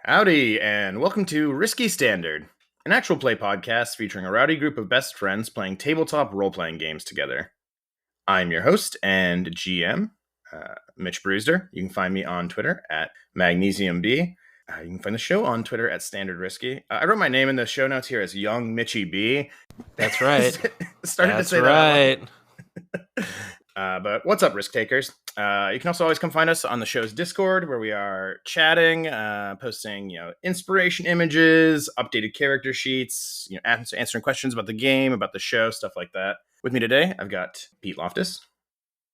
Howdy, and welcome to Risky Standard, an actual play podcast featuring a rowdy group of best friends playing tabletop role-playing games together. I'm your host and GM, Mitch Brewster. You can find me on Twitter at MagnesiumB. You can find the show on Twitter at Standard Risky. I wrote my name in the show notes here as Young Mitchy B. That's right. Started to say that. But what's up, risk takers? You can also always come find us on the show's Discord, where we are chatting, posting, inspiration images, updated character sheets, answering questions about the game, about the show, stuff like that. With me today, I've got Pete Loftus.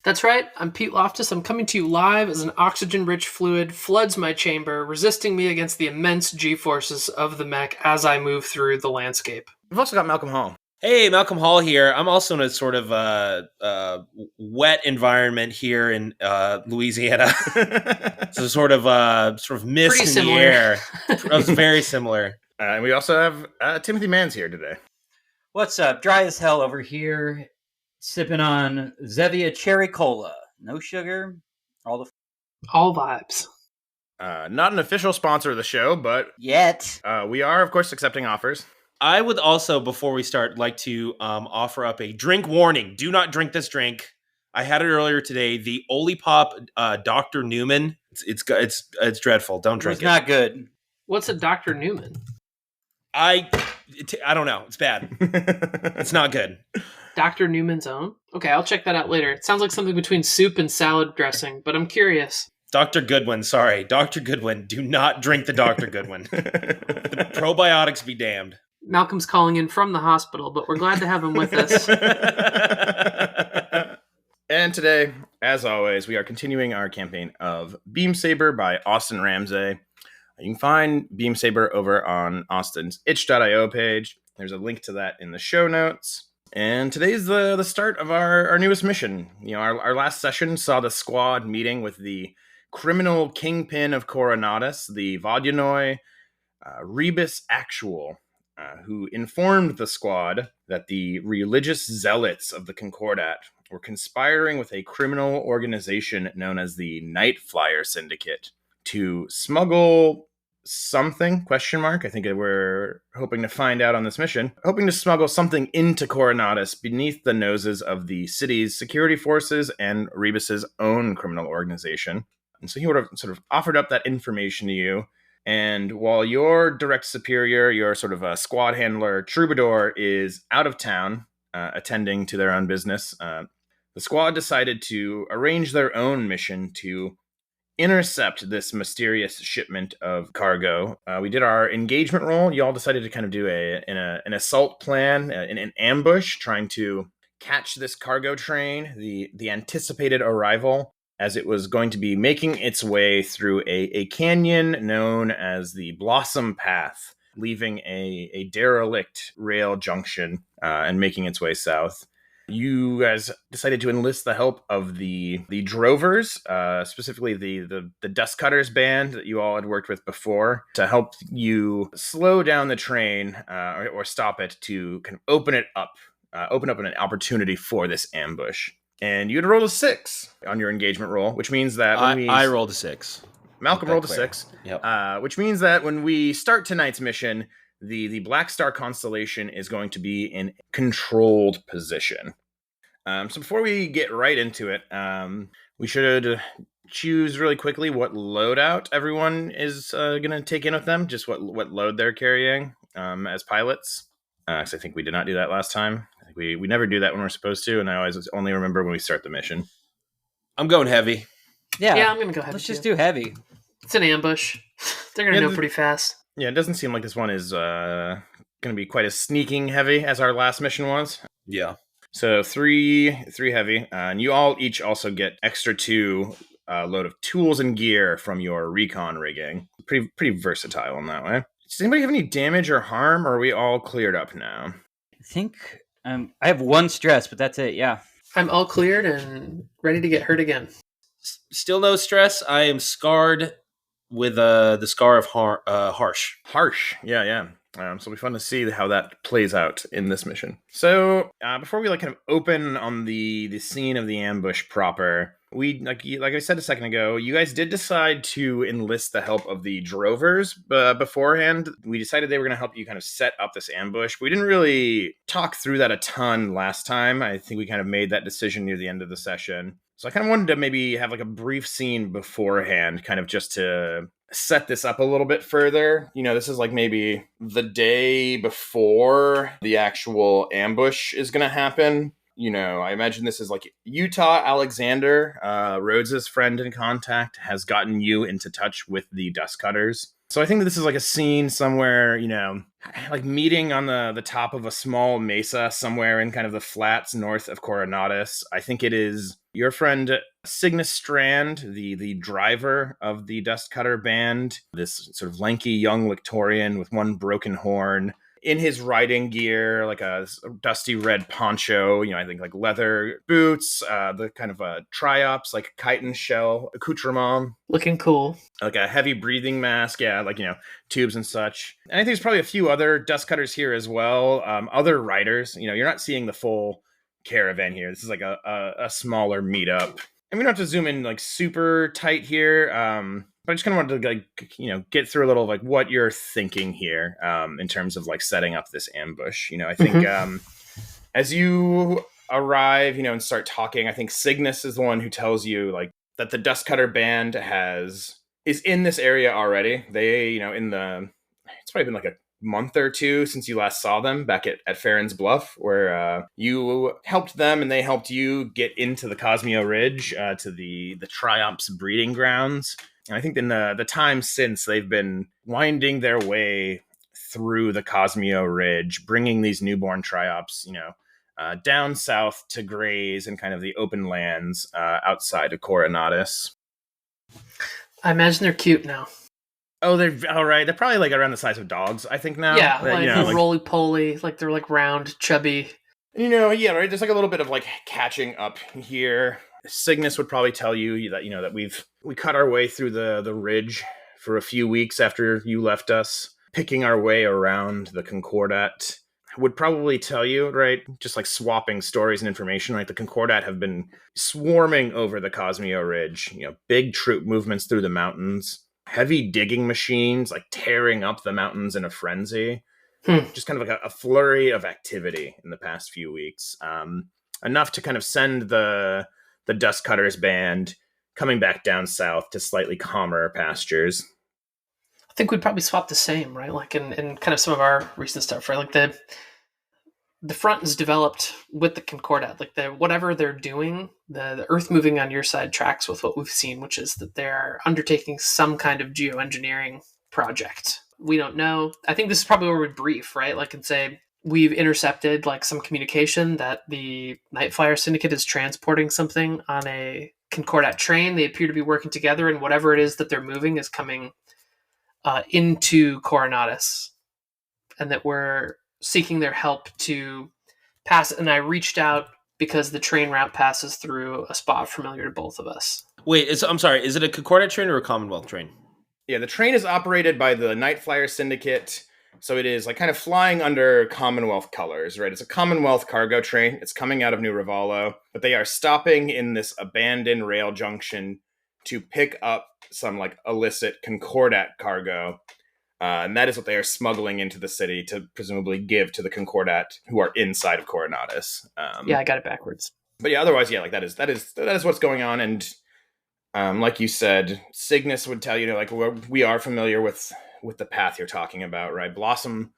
That's right. I'm Pete Loftus. I'm coming to you live as an oxygen-rich fluid floods my chamber, resisting me against the immense G-forces of the mech as I move through the landscape. We've also got Malcolm Hall. Hey, Malcolm Hall here. I'm also in a sort of wet environment here in Louisiana. So sort of mist Pretty in similar. the air. It's very similar. And we also have Timothy Manns here today. What's up? Dry as hell over here, sipping on Zevia Cherry Cola. No sugar, all vibes. Not an official sponsor of the show, but yet. We are, of course, accepting offers. I would also, before we start, like to offer up a drink warning. Do not drink this drink. I had it earlier today. The Olipop Dr. Newman. It's dreadful. Don't drink it. It's not good. What's a Dr. Newman? I don't know. It's bad. It's not good. Dr. Newman's Own? Okay, I'll check that out later. It sounds like something between soup and salad dressing, but I'm curious. Dr. Goodwin, sorry. Dr. Goodwin, do not drink the Dr. Goodwin. The probiotics be damned. Malcolm's calling in from the hospital, but we're glad to have him with us. And today, as always, we are continuing our campaign of Beam Saber by Austin Ramsey. You can find Beam Saber over on Austin's itch.io page. There's a link to that in the show notes. And today's the start of our newest mission. Our last session saw the squad meeting with the criminal kingpin of Coronatus, the Vodyanoi, Rebus Actual, who informed the squad that the religious zealots of the Concordat were conspiring with a criminal organization known as the Night Flyer Syndicate to smuggle something, ? I think we're hoping to find out on this mission. Hoping to smuggle something into Coronatus beneath the noses of the city's security forces and Rebus's own criminal organization. And so he would have sort of offered up that information to you. And while your direct superior, your sort of a squad handler, Troubadour, is out of town attending to their own business, the squad decided to arrange their own mission to intercept this mysterious shipment of cargo. We did our engagement roll. You all decided to kind of do an assault plan, an ambush, trying to catch this cargo train, the anticipated arrival, as it was going to be making its way through a canyon known as the Blossom Path, leaving a derelict rail junction and making its way south. You guys decided to enlist the help of the Drovers, specifically the Dust Cutters band that you all had worked with before, to help you slow down the train or stop it, to kind of open up an opportunity for this ambush. And you had rolled a 6 on your engagement roll, which means that I rolled a 6. Malcolm rolled a 6. Yep. Which means that when we start tonight's mission, the Black Star constellation is going to be in controlled position. So before we get right into it, we should choose really quickly what loadout everyone is going to take in with them, just what load they're carrying as pilots. Because I think we did not do that last time. I think we never do that when we're supposed to, and I always only remember when we start the mission. I'm going heavy. Yeah, I'm going to go heavy. Let's just do heavy. It's an ambush. They're going to know pretty fast. Yeah, it doesn't seem like this one is going to be quite as sneaking heavy as our last mission was. Yeah. So three heavy, and you all each also get extra 2 load of tools and gear from your recon rigging. Pretty versatile in that way. Does anybody have any damage or harm, or are we all cleared up now? I think I have 1 stress, but that's it. Yeah. I'm all cleared and ready to get hurt again. Still no stress. I am scarred with the scar of harsh. Harsh. Yeah. So it'll be fun to see how that plays out in this mission. So before we kind of open on the scene of the ambush proper, we like I said a second ago, you guys did decide to enlist the help of the drovers beforehand. We decided they were going to help you kind of set up this ambush. We didn't really talk through that a ton last time. I think we kind of made that decision near the end of the session. So I kind of wanted to maybe have like a brief scene beforehand, kind of just to set this up a little bit further. This is like maybe the day before the actual ambush is going to happen. I imagine this is like Utah Alexander, Rhodes' friend and contact, has gotten you into touch with the Dust Cutters. So I think that this is like a scene somewhere, like meeting on the top of a small mesa somewhere in kind of the flats north of Coronatus. I think it is your friend Cygnus Strand, the driver of the Dust Cutter band, this sort of lanky young Lictorian with one broken horn, in his riding gear, like a dusty red poncho, I think like leather boots, the kind of triops, like chitin shell accoutrement. Looking cool. Like a heavy breathing mask, yeah, like, tubes and such. And I think there's probably a few other Dust Cutters here as well, other riders. You're not seeing the full caravan here. This is like a smaller meetup. And we don't have to zoom in like super tight here, but I just kind of wanted to like, get through a little of like what you're thinking here in terms of like setting up this ambush. I think as you arrive, and start talking, I think Cygnus is the one who tells you like that the Dust Cutter band is in this area already. They, it's probably been like a month or two since you last saw them back at Farron's Bluff, where you helped them and they helped you get into the Cosmeo Ridge, to the Triops breeding grounds. And I think in the time since, they've been winding their way through the Cosmeo Ridge, bringing these newborn Triops, down south to graze in kind of the open lands outside of Coronatus. I imagine they're cute now. Oh, they're all right. They're probably like around the size of dogs, I think now. Yeah, like roly-poly, like they're like round, chubby. Yeah, right. There's like a little bit of like catching up here. Cygnus would probably tell you that that we cut our way through the ridge for a few weeks after you left us, picking our way around the Concordat. Would probably tell you, right, just like swapping stories and information, like the Concordat have been swarming over the Cosmeo Ridge, big troop movements through the mountains, heavy digging machines like tearing up the mountains in a frenzy. Just kind of like a flurry of activity in the past few weeks, enough to kind of send the Dust Cutters band coming back down south to slightly calmer pastures. I think we'd probably swap the same, right? Like in kind of some of our recent stuff, right? Like the front is developed with the Concordat. Like whatever they're doing, the earth moving on your side tracks with what we've seen, which is that they're undertaking some kind of geoengineering project. We don't know. I think this is probably where we brief, right? Like, and say we've intercepted like some communication that the Nightflyer Syndicate is transporting something on a Concordat train. They appear to be working together, and whatever it is that they're moving is coming into Coronatus, and that we're seeking their help to pass. And I reached out because the train route passes through a spot familiar to both of us. Wait, I'm sorry. Is it a Concordat train or a Commonwealth train? Yeah, the train is operated by the Nightflyer Syndicate, so it is like kind of flying under Commonwealth colors, right? It's a Commonwealth cargo train. It's coming out of New Ravallo, but they are stopping in this abandoned rail junction to pick up some like illicit Concordat cargo, and that is what they are smuggling into the city to presumably give to the Concordat who are inside of Coronatus. Yeah, I got it backwards. But yeah, otherwise, yeah, like that is what's going on. And like you said, Cygnus would tell you, like, we are familiar with the path you're talking about, right? Blossom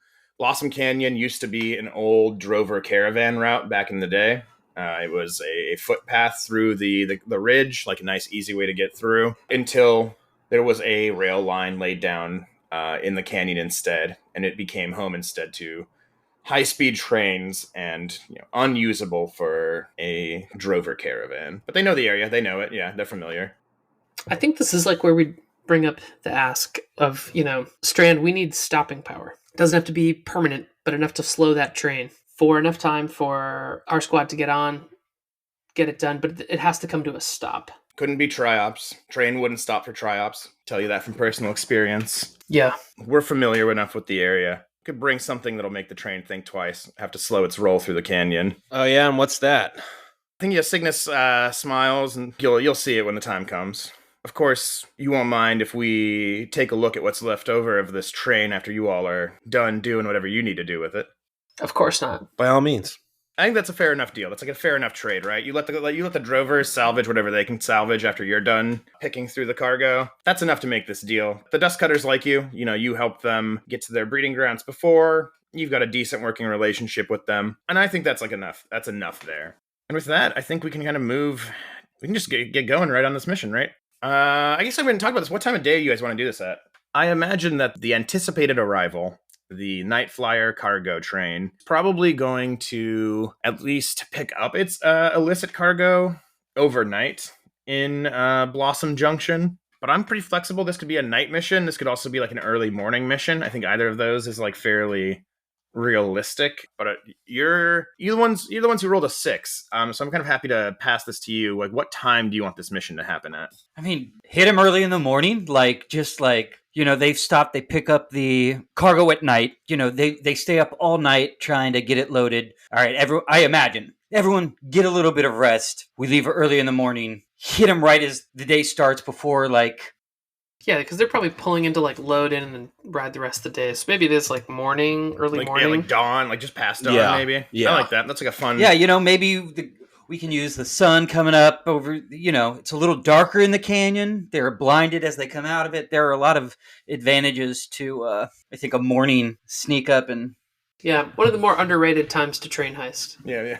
Canyon used to be an old drover caravan route back in the day. It was a footpath through the ridge, like a nice, easy way to get through, until there was a rail line laid down in the canyon instead, and it became home instead to high-speed trains and unusable for a drover caravan. But they know the area. They know it. Yeah, they're familiar. I think this is like where we bring up the ask of, Strand, we need stopping power. It doesn't have to be permanent, but enough to slow that train for enough time for our squad to get on, get it done, but it has to come to a stop. Couldn't be triops. Train wouldn't stop for triops. Tell you that from personal experience. Yeah. We're familiar enough with the area. Could bring something that'll make the train think twice. Have to slow its roll through the canyon. Oh yeah, and what's that? I think Cygnus smiles, and you'll see it when the time comes. Of course, you won't mind if we take a look at what's left over of this train after you all are done doing whatever you need to do with it. Of course not. By all means. I think that's a fair enough deal. That's like a fair enough trade, right? You let the drovers salvage whatever they can salvage after you're done picking through the cargo. That's enough to make this deal. The dust cutters like you. You help them get to their breeding grounds before. You've got a decent working relationship with them. And I think that's like enough. That's enough there. And with that, I think we can kind of move. We can just get going right on this mission, right? I guess I'm going to talk about this. What time of day do you guys want to do this at? I imagine that the anticipated arrival, the Night Flyer cargo train, probably going to at least pick up its illicit cargo overnight in Blossom Junction. But I'm pretty flexible. This could be a night mission. This could also be like an early morning mission. I think either of those is like fairly realistic. But you're the ones who rolled a 6. So I'm kind of happy to pass this to you. Like, what time do you want this mission to happen at? I mean, hit him early in the morning, they've stopped, they pick up the cargo at night. They stay up all night trying to get it loaded. All right, I imagine everyone get a little bit of rest. We leave early in the morning, hit them right as the day starts before Yeah, because they're probably pulling into load in and then ride the rest of the day. So maybe it is early morning. Yeah, like dawn, like just past dawn, maybe. Yeah, I like that. That's like a fun. Yeah, maybe we can use the sun coming up over. It's a little darker in the canyon. They're blinded as they come out of it. There are a lot of advantages to, I think, a morning sneak up and. Yeah, one of the more underrated times to train heist. Yeah.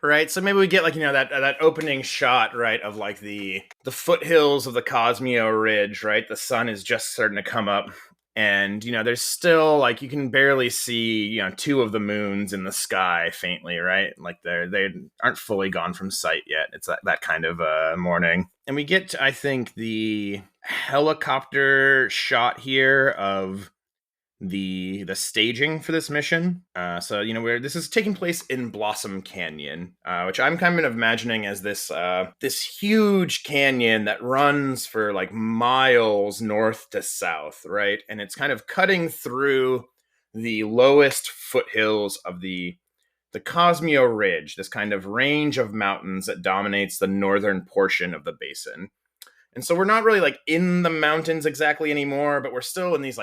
Right, so maybe we get that opening shot, right, of the foothills of the Cosmeo Ridge, right? The sun is just starting to come up, and there's still you can barely see 2 of the moons in the sky faintly, right? They aren't fully gone from sight yet. It's that kind of morning, and we get, I think, the helicopter shot here of the staging for this mission. So where this is taking place in Blossom Canyon, which I'm kind of imagining as this huge canyon that runs for miles north to south, right? And it's kind of cutting through the lowest foothills of the Cosmeo Ridge, this kind of range of mountains that dominates the northern portion of the basin. And so we're not really in the mountains exactly anymore, but we're still in these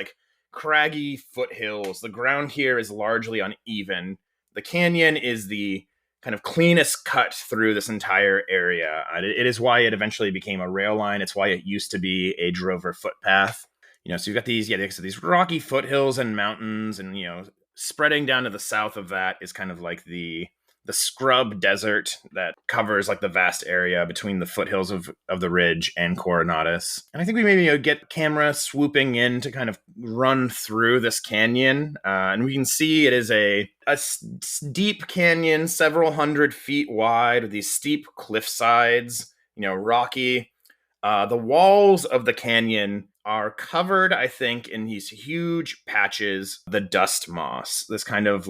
craggy foothills. The ground here is largely uneven. The canyon is the kind of cleanest cut through this entire area. It is why it eventually became a rail line. It's why it used to be a drover footpath. So you've got these rocky foothills and mountains, and spreading down to the south of that is kind of the scrub desert that covers the vast area between the foothills of the ridge and Coronatus. And I think we maybe get camera swooping in to kind of run through this canyon. And we can see it is a deep canyon, several hundred feet wide, with these steep cliff sides, rocky. The walls of the canyon are covered, I think, in these huge patches, the dust moss, this kind of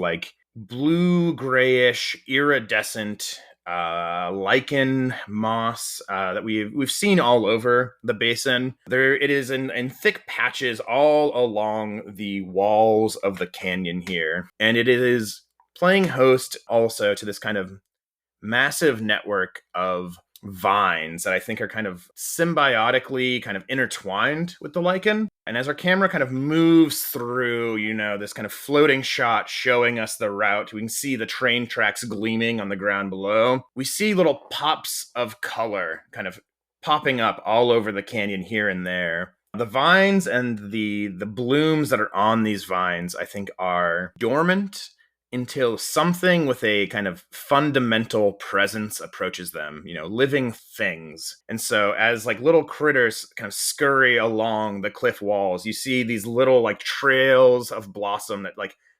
blue grayish iridescent lichen moss that we've seen all over the basin. There it is in thick patches all along the walls of the canyon here, and it is playing host also to this kind of massive network of vines that I think are kind of symbiotically kind of intertwined with the lichen. And as our camera kind of moves through, this kind of floating shot showing us the route, we can see the train tracks gleaming on the ground below. We see little pops of color kind of popping up all over the canyon here and there. The vines and the blooms that are on these vines, I think, are dormant until something with a kind of fundamental presence approaches them, living things. And so as little critters kind of scurry along the cliff walls, you see these little trails of blossom that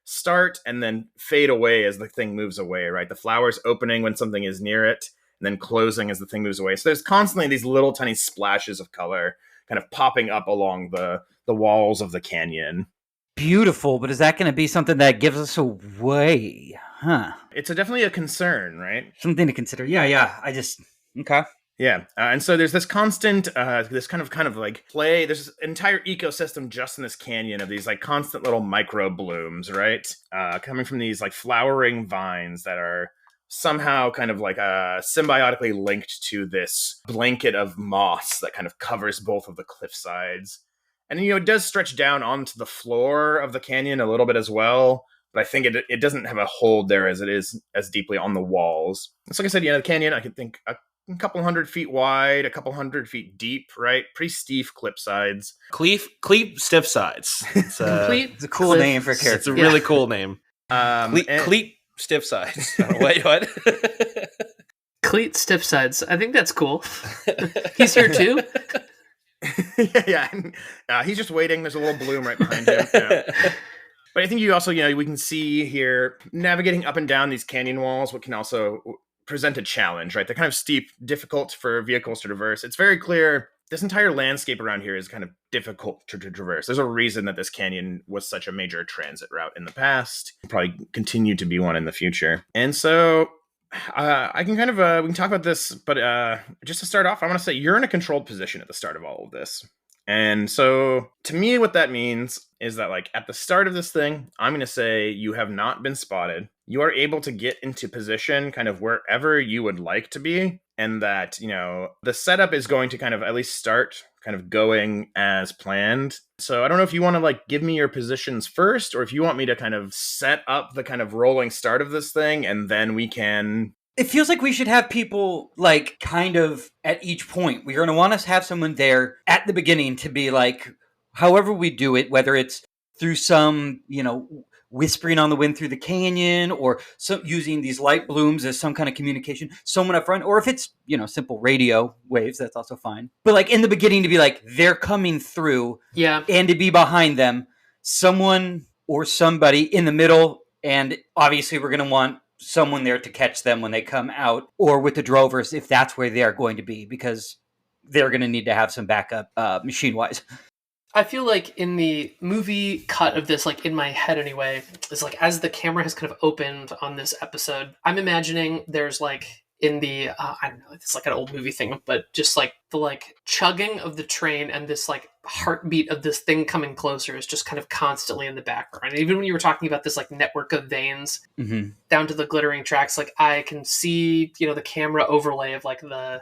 start and then fade away as the thing moves away, right? The flowers opening when something is near it and then closing as the thing moves away. So there's constantly these little tiny splashes of color kind of popping up along the walls of the canyon. Beautiful, but is that going to be something that gives us away? Huh. It's definitely a concern, right? Something to consider. Yeah. Okay. Yeah, and so there's this constant, this kind of like play. There's this entire ecosystem just in this canyon of these like constant little micro blooms, right? Coming from these like flowering vines that are somehow kind of like symbiotically linked to this blanket of moss that kind of covers both of the cliff sides. And, it does stretch down onto the floor of the canyon a little bit as well. But I think it doesn't have a hold there as it is as deeply on the walls. It's like I said, the canyon, I could think a couple 100 feet wide, a couple 100 feet deep, right? Pretty steep cliff sides. Cleef stiff sides. It's a cool name for a character. It's a really cool name. Cleep stiff sides. Wait, what? Cleat stiff sides. I think that's cool. He's here too. Yeah. He's just waiting. There's a little bloom right behind him. Yeah. But I think you also, we can see here navigating up and down these canyon walls, what can also present a challenge, right? They're kind of steep, difficult for vehicles to traverse. It's very clear this entire landscape around here is kind of difficult to traverse. There's a reason that this canyon was such a major transit route in the past. It'll probably continue to be one in the future. And so I can we can talk about this, but just to start off, I want to say you're in a controlled position at the start of all of this. And so to me, what that means is that like at the start of this thing, I'm going to say you have not been spotted. You are able to get into position kind of wherever you would like to be. And that, the setup is going to kind of at least start kind of going as planned. So I don't know if you want to like give me your positions first, or if you want me to kind of set up the kind of rolling start of this thing and then we can... It feels like we should have people like kind of at each point. We're going to want to have someone there at the beginning to be like, however we do it, whether it's through some, whispering on the wind through the canyon, or using these light blooms as some kind of communication, someone up front, or if it's, simple radio waves, that's also fine. But like in the beginning to be like, they're coming through, yeah, and to be behind them, someone or somebody in the middle. And obviously we're going to want someone there to catch them when they come out, or with the drovers if that's where they are going to be, because they're going to need to have some backup machine-wise. I feel like in the movie cut of this, like in my head anyway, is like as the camera has kind of opened on this episode, I'm imagining there's like in the, I don't know, it's like an old movie thing, but just like the like chugging of the train and this like heartbeat of this thing coming closer is just kind of constantly in the background. And even when you were talking about this like network of veins down to the glittering tracks, like I can see, the camera overlay of like the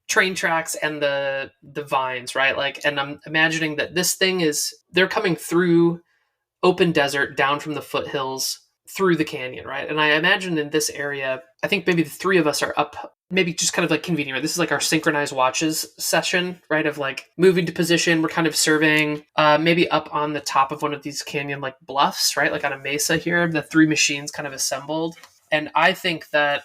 train tracks and the vines, right? Like, and I'm imagining that this thing they're coming through open desert down from the foothills through the canyon, right? And I imagine in this area, I think maybe the three of us are up, maybe just kind of like convenient, right? This is like our synchronized watches session, right? Of like moving to position. We're kind of surveying, maybe up on the top of one of these canyon like bluffs, right? Like on a mesa here, the three machines kind of assembled. And I think that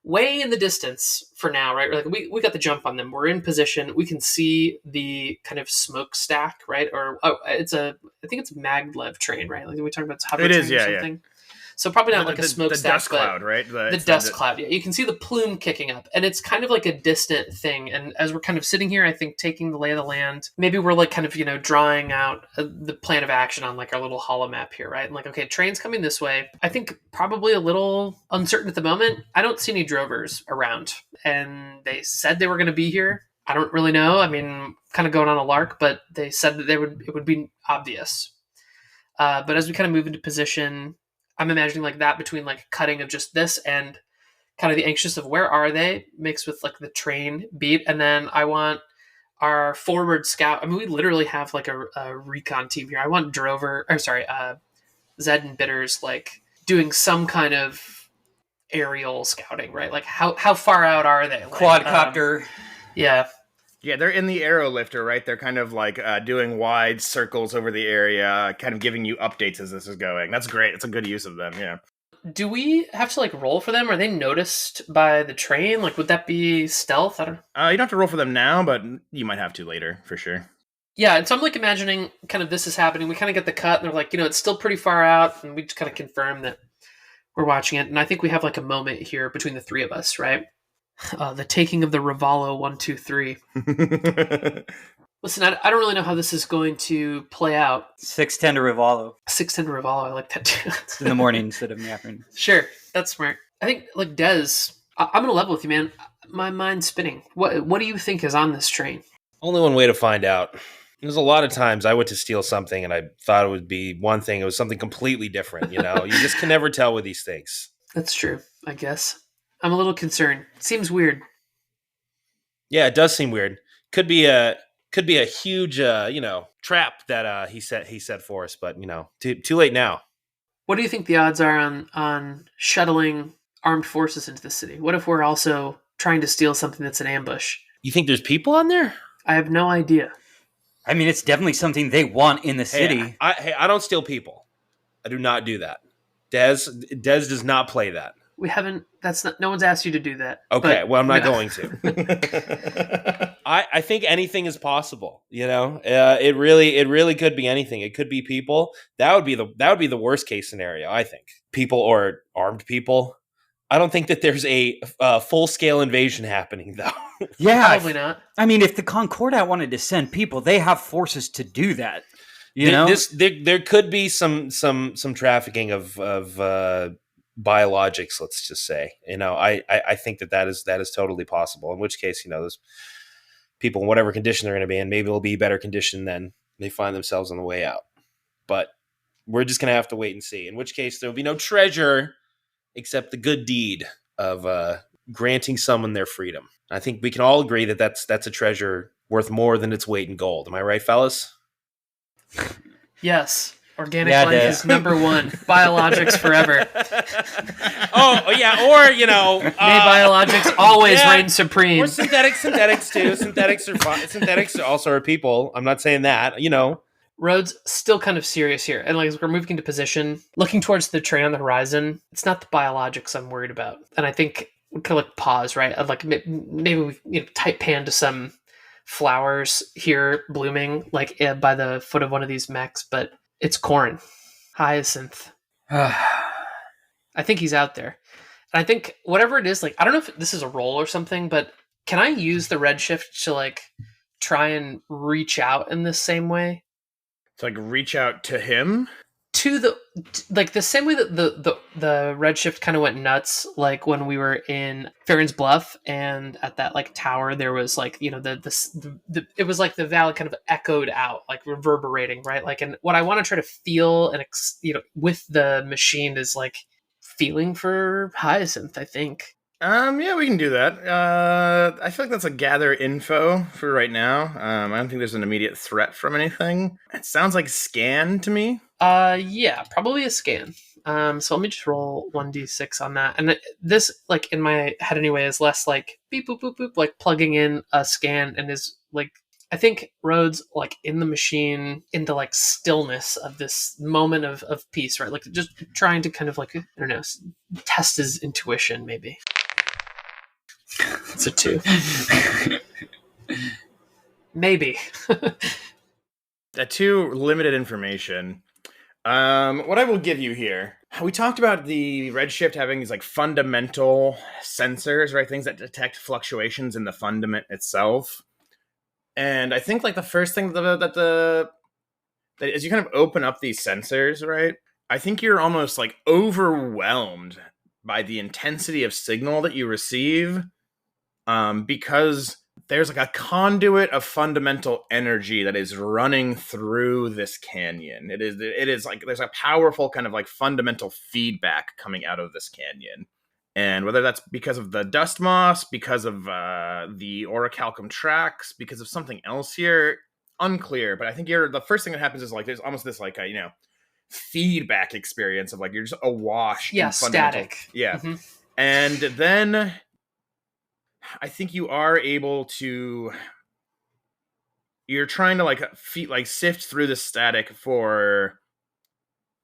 way in the distance for now, right? Like we got the jump on them. We're in position. We can see the kind of smokestack, right? Or I think it's a maglev train, right? Like we talked about hover train or something. Yeah. So probably not like a smokestack, the dust cloud, right? The dust cloud. Yeah, you can see the plume kicking up, and it's kind of like a distant thing. And as we're kind of sitting here, I think taking the lay of the land, maybe we're like kind of drawing out the plan of action on like our little holo map here, right? And like, okay, train's coming this way. I think probably a little uncertain at the moment. I don't see any drovers around, and they said they were going to be here. I don't really know. I mean, kind of going on a lark, but they said that it would be obvious. But as we kind of move into position, I'm imagining like that between like cutting of just this and kind of the anxious of where are they mixed with like the train beat. And then I want our forward scout. I mean, we literally have like a recon team here. I want Zed and Bitters like doing some kind of aerial scouting, right? Like how far out are they? Like, quadcopter. Yeah. Yeah, they're in the aero lifter, right? They're kind of like doing wide circles over the area, kind of giving you updates as this is going. That's great. It's a good use of them, yeah. Do we have to like roll for them? Are they noticed by the train? Like, would that be stealth? I don't know. You don't have to roll for them now, but you might have to later, for sure. Yeah, and so I'm like imagining kind of this is happening. We kind of get the cut, and they're like, it's still pretty far out, and we just kind of confirm that we're watching it. And I think we have like a moment here between the three of us, right? The taking of the Revalo 1, 2, 3. Listen, I don't really know how this is going to play out. 6:10 to Rivalo. 6 into Rivalo, I like that too. It's in the morning instead of in the afternoon. Sure, that's smart. I think, like, Dez, I'm gonna level with you, man. My mind's spinning. What do you think is on this train? Only one way to find out. There's a lot of times I went to steal something and I thought it would be one thing. It was something completely different. You know, you just can never tell with these things. That's true, I guess. I'm a little concerned. Seems weird. Yeah, it does seem weird. Could be a huge trap that he set for us, but too late now. What do you think the odds are on shuttling armed forces into the city? What if we're also trying to steal something that's an ambush? You think there's people on there? I have no idea. I mean, it's definitely something they want in the city. I don't steal people. I do not do that. Dez does not play that. We haven't. That's not. No one's asked you to do that. Okay, well, I'm not going to. I think anything is possible. It really could be anything. It could be people. That would be the worst case scenario. I think people or armed people. I don't think that there's a full scale invasion happening though. Yeah, Probably not. I mean, if the Concordat wanted to send people, they have forces to do that. There could be some trafficking of biologics. Let's just say, I think that is totally possible. In which case, those people, in whatever condition they're going to be in, maybe they'll be better condition than they find themselves on the way out. But we're just going to have to wait and see. In which case, there will be no treasure except the good deed of granting someone their freedom. I think we can all agree that that's a treasure worth more than its weight in gold. Am I right, fellas? Yes. Organic life is number one. Biologics forever. Oh, yeah. Or, May biologics always reign supreme. Or synthetics too. Synthetics are fine. Synthetics also are people. I'm not saying that, Rhodes, still kind of serious here. And like as we're moving into position, looking towards the train on the horizon, it's not the biologics I'm worried about. And I think we kind of like pause, right? I'd like maybe we type pan to some flowers here blooming like by the foot of one of these mechs, but it's Corin. Hyacinth. I think he's out there. And I think whatever it is, like, I don't know if this is a roll or something, but can I use the redshift to like try and reach out in the same way? To like reach out to him? To the same way that the redshift kind of went nuts, like when we were in Farron's Bluff and at that like tower, there was like, it was like the valley kind of echoed out, like reverberating, right? Like, and what I want to try to feel and, with the machine is like feeling for Hyacinth, I think. Yeah, we can do that. I feel like that's a gather info for right now. I don't think there's an immediate threat from anything. It sounds like scan to me. Yeah, probably a scan. So let me just roll 1d6 on that. And this, like in my head anyway, is less like beep boop boop boop, like plugging in a scan, and is like, I think Rhodes like in the machine into like stillness of this moment of peace, right? Like just trying to kind of like, I don't know, test his intuition maybe. It's a 2. Maybe. A 2, limited information. What I will give you here, we talked about the redshift having these like fundamental sensors, right? Things that detect fluctuations in the fundament itself. And I think like the first thing that as you kind of open up these sensors, right? I think you're almost like overwhelmed by the intensity of signal that you receive, because there's like a conduit of fundamental energy that is running through this canyon. It is like there's a powerful kind of like fundamental feedback coming out of this canyon. And whether that's because of the dust moss, because of the orichalcum tracks, because of something else here, unclear. But I think the first thing that happens is like there's almost this like feedback experience of like you're just awash. Yeah, static. Yeah. Mm-hmm. And then I think you are able to. You're trying to like sift through the static for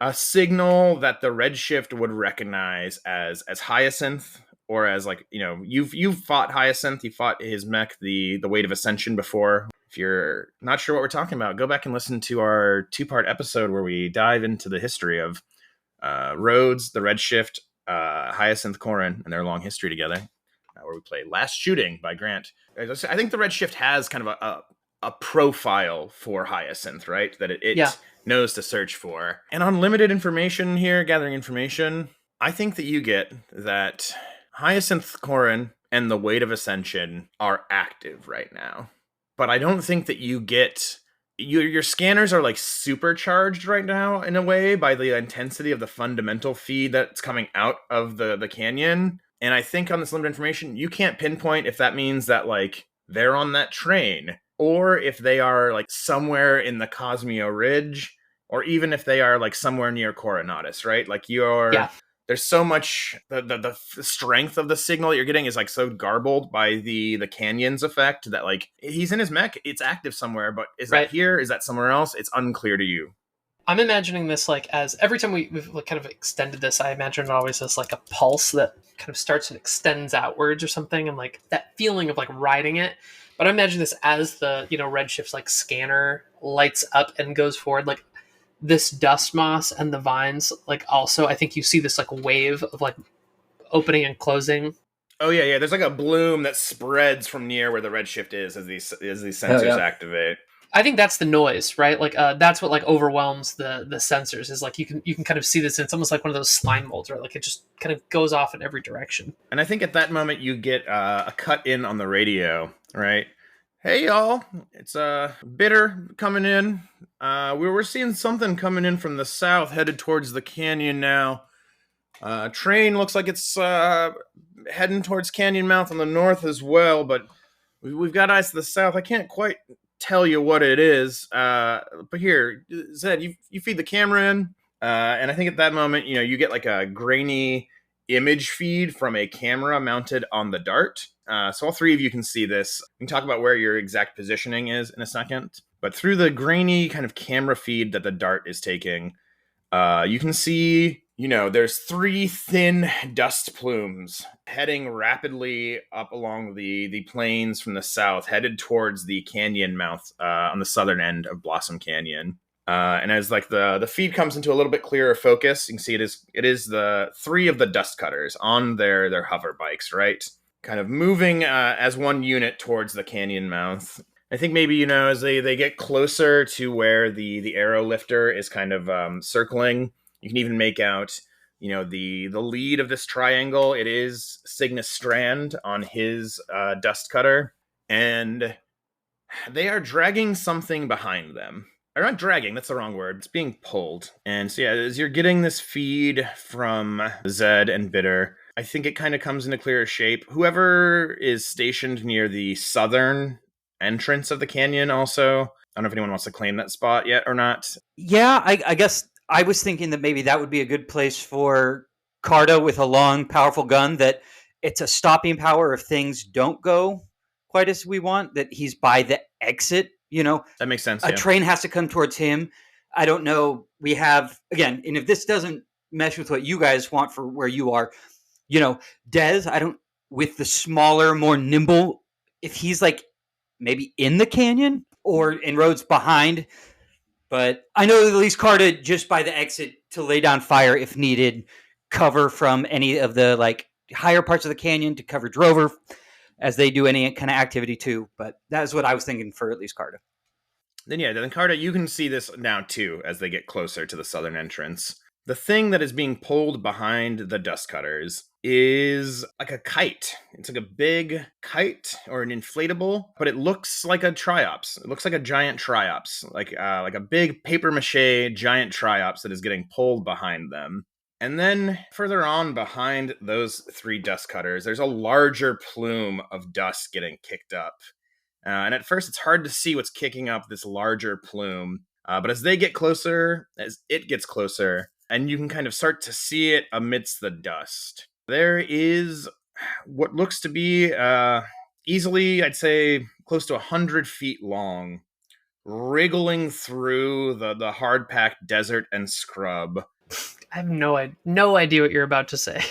a signal that the redshift would recognize as Hyacinth, or as like you've fought Hyacinth, you fought his mech, the Weight of Ascension before. If you're not sure what we're talking about, go back and listen to our 2-part episode where we dive into the history of Rhodes, the redshift, Hyacinth, Corin, and their long history together. Where we play Last Shooting by Grant. I think the redshift has kind of a profile for Hyacinth, right? That it Yeah. knows to search for. And on limited information here, gathering information, I think that you get that Hyacinth Corin and the Weight of Ascension are active right now. But I don't think that you get... Your scanners are like supercharged right now in a way by the intensity of the fundamental feed that's coming out of the canyon. And I think on this limited information, you can't pinpoint if that means that like they're on that train, or if they are like somewhere in the Cosmeo Ridge, or even if they are like somewhere near Coronatus, right? Like there's so much the strength of the signal that you're getting is like so garbled by the canyons effect that like he's in his mech, it's active somewhere, but is that here? Is that somewhere else? It's unclear to you. I'm imagining this like as every time we've kind of extended this, I imagine it always as like a pulse that kind of starts and extends outwards or something, and like that feeling of like riding it. But I imagine this as the Redshift's like scanner lights up and goes forward, like this dust moss and the vines, like also I think you see this like wave of like opening and closing. Oh yeah, there's like a bloom that spreads from near where the redshift is as these sensors activate. I think that's the noise, right? Like that's what like overwhelms the sensors, is like you can kind of see this, and it's almost like one of those slime molds, right? Like it just kind of goes off in every direction. And I think at that moment you get a cut in on the radio, right? Hey y'all, it's Bitter coming in. We're seeing something coming in from the south, headed towards the canyon now. Train looks like it's heading towards Canyon Mouth on the north as well, but we've got eyes to the south. I can't quite tell you what it is. But here, Zed, you feed the camera in, and I think at that moment, you get like a grainy image feed from a camera mounted on the dart. So all three of you can see this. We can talk about where your exact positioning is in a second. But through the grainy kind of camera feed that the dart is taking, you can see, there's three thin dust plumes heading rapidly up along the plains from the south, headed towards the canyon mouth on the southern end of Blossom Canyon. And as like the feed comes into a little bit clearer focus, you can see it is the three of the dust cutters on their hover bikes, right? Kind of moving as one unit towards the canyon mouth. I think maybe, as they get closer to where the arrow lifter is kind of circling, you can even make out, the lead of this triangle. It is Cygnus Strand on his dust cutter. And they are dragging something behind them. Or not dragging, that's the wrong word. It's being pulled. And so, as you're getting this feed from Zed and Bitter, I think it kind of comes into clearer shape. Whoever is stationed near the southern entrance of the canyon also, I don't know if anyone wants to claim that spot yet or not. Yeah, I guess I was thinking that maybe that would be a good place for Carta with a long, powerful gun, that it's a stopping power if things don't go quite as we want, that he's by the exit. That makes sense. A train has to come towards him. I don't know. We have, again, and if this doesn't mesh with what you guys want for where you are, Dez, with the smaller, more nimble, if he's like maybe in the canyon or in roads behind. But I know at least Carta just by the exit to lay down fire if needed, cover from any of the like higher parts of the canyon to cover Drover as they do any kind of activity too. But that's what I was thinking for at least Carta. Then Carta, you can see this now too as they get closer to the southern entrance. The thing that is being pulled behind the dust cutters is like a kite. It's like a big kite or an inflatable, but it looks like a triops. It looks like a giant triops, like a big paper mache giant triops that is getting pulled behind them. And then further on behind those three dust cutters, there's a larger plume of dust getting kicked up. And at first, it's hard to see what's kicking up this larger plume. But as it gets closer, and you can kind of start to see it amidst the dust, there is what looks to be easily, I'd say, close to 100 feet long, wriggling through the hard-packed desert and scrub. I have no idea what you're about to say.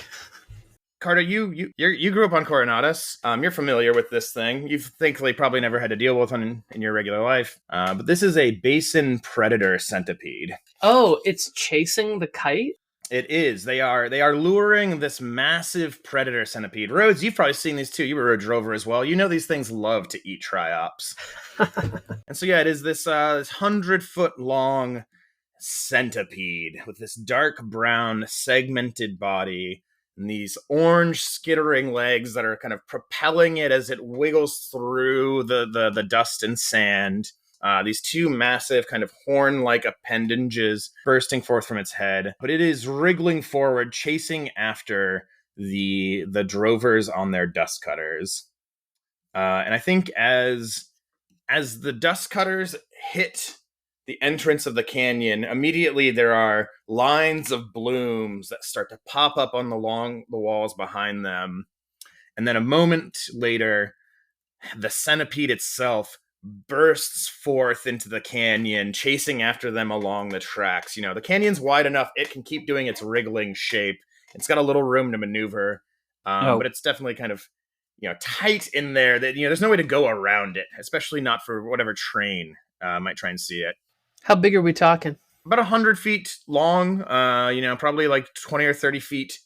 Carta, you grew up on Coronatus. You're familiar with this thing. You've thankfully probably never had to deal with one in your regular life. But this is a basin predator centipede. Oh, it's chasing the kite? It is. They are luring this massive predator centipede. Rhodes, you've probably seen these too. You were a drover as well. You know these things love to eat triops. And so yeah, it is this 100-foot long centipede with this dark brown segmented body and these orange skittering legs that are kind of propelling it as it wiggles through the dust and sand. These two massive kind of horn-like appendages bursting forth from its head. But it is wriggling forward, chasing after the drovers on their dust cutters. And I think as the dust cutters hit the entrance of the canyon, immediately there are lines of blooms that start to pop up on the walls behind them. And then a moment later, the centipede itself bursts forth into the canyon, chasing after them along the tracks. The canyon's wide enough, it can keep doing its wriggling shape. It's got a little room to maneuver, but it's definitely kind of tight in there that there's no way to go around it, especially not for whatever train might try and see it. How big are we talking? About 100 feet long, probably like 20 or 30 feet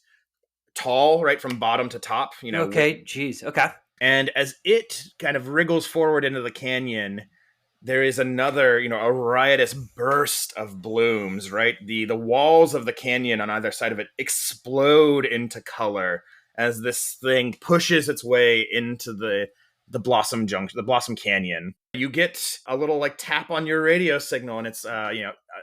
tall, right from bottom to top. Okay, geez, okay. And as it kind of wriggles forward into the canyon, there is another, a riotous burst of blooms, right? The walls of the canyon on either side of it explode into color as this thing pushes its way into the Blossom Junction, the Blossom Canyon. You get a little tap on your radio signal, and it's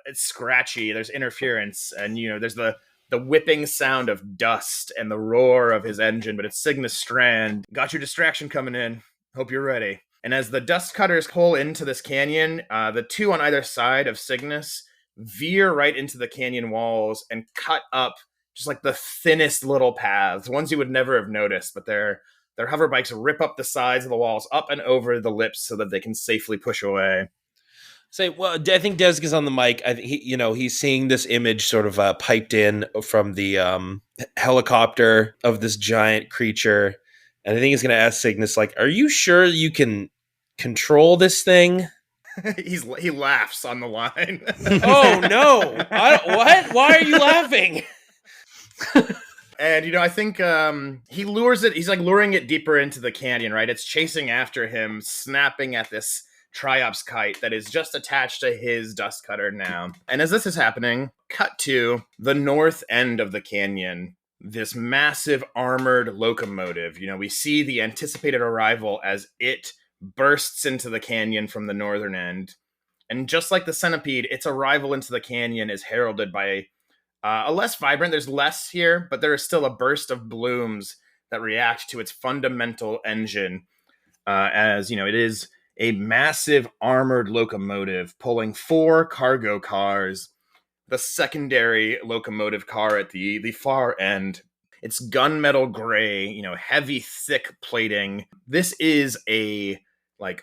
it's scratchy. There's interference, and there's the whipping sound of dust and the roar of his engine. But it's Cygnus Strand. Got your distraction coming in. Hope you're ready. And as the dust cutters pull into this canyon, the two on either side of Cygnus veer right into the canyon walls and cut up just like the thinnest little paths, ones you would never have noticed, but their hover bikes rip up the sides of the walls up and over the lips so that they can safely push away. Well, I think Des is on the mic. I think he's seeing this image sort of piped in from the helicopter of this giant creature, and I think he's going to ask Cygnus, "Are you sure you can control this thing?" He laughs on the line. Oh no! What? Why are you laughing? And, I think he lures it. He's luring it deeper into the canyon, right? It's chasing after him, snapping at this Triops kite that is just attached to his dust cutter now. And as this is happening, cut to the north end of the canyon, this massive armored locomotive. We see the anticipated arrival as it bursts into the canyon from the northern end. And just like the centipede, its arrival into the canyon is heralded by a less vibrant, there's less here, but there is still a burst of blooms that react to its fundamental engine. As it is a massive armored locomotive pulling 4 cargo cars, the secondary locomotive car at the far end. It's gunmetal gray, heavy, thick plating. This is a,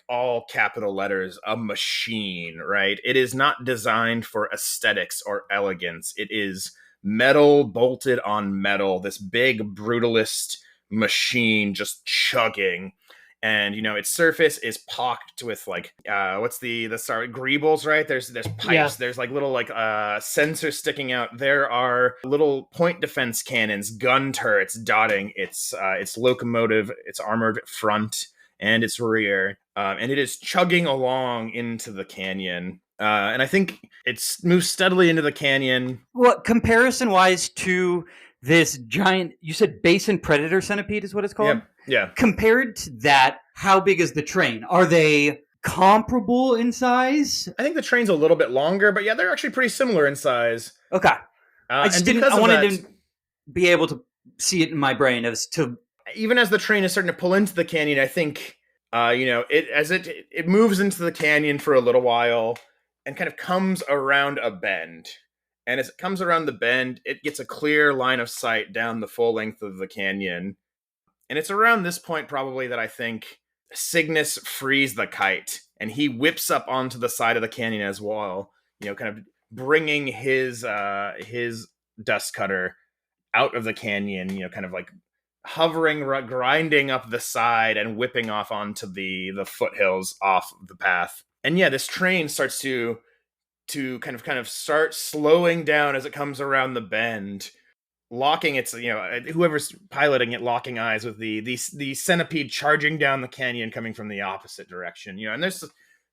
all capital letters, a machine, right? It is not designed for aesthetics or elegance. It is metal bolted on metal, this big brutalist machine just chugging. And its surface is pocked with what's the greebles, right? There's pipes, yeah. There's little sensors sticking out. There are little point defense cannons, gun turrets dotting its locomotive, its armored front and its rear, and it is chugging along into the canyon. And I think it's moved steadily into the canyon. Well, comparison-wise to this giant, you said basin predator centipede is what it's called? Yeah. Compared to that, how big is the train? Are they comparable in size? I think the train's a little bit longer, but yeah, they're actually pretty similar in size. Okay. I wanted to be able to see it in my brain as to... Even as the train is starting to pull into the canyon, I think, it moves into the canyon for a little while and kind of comes around a bend. And as it comes around the bend, it gets a clear line of sight down the full length of the canyon. And it's around this point probably that I think Cygnus frees the kite, and he whips up onto the side of the canyon as well, kind of bringing his dust cutter out of the canyon, kind of hovering, grinding up the side and whipping off onto the foothills off the path. And yeah, this train starts to kind of start slowing down as it comes around the bend. locking its, whoever's piloting it, locking eyes with the centipede charging down the canyon coming from the opposite direction. And there's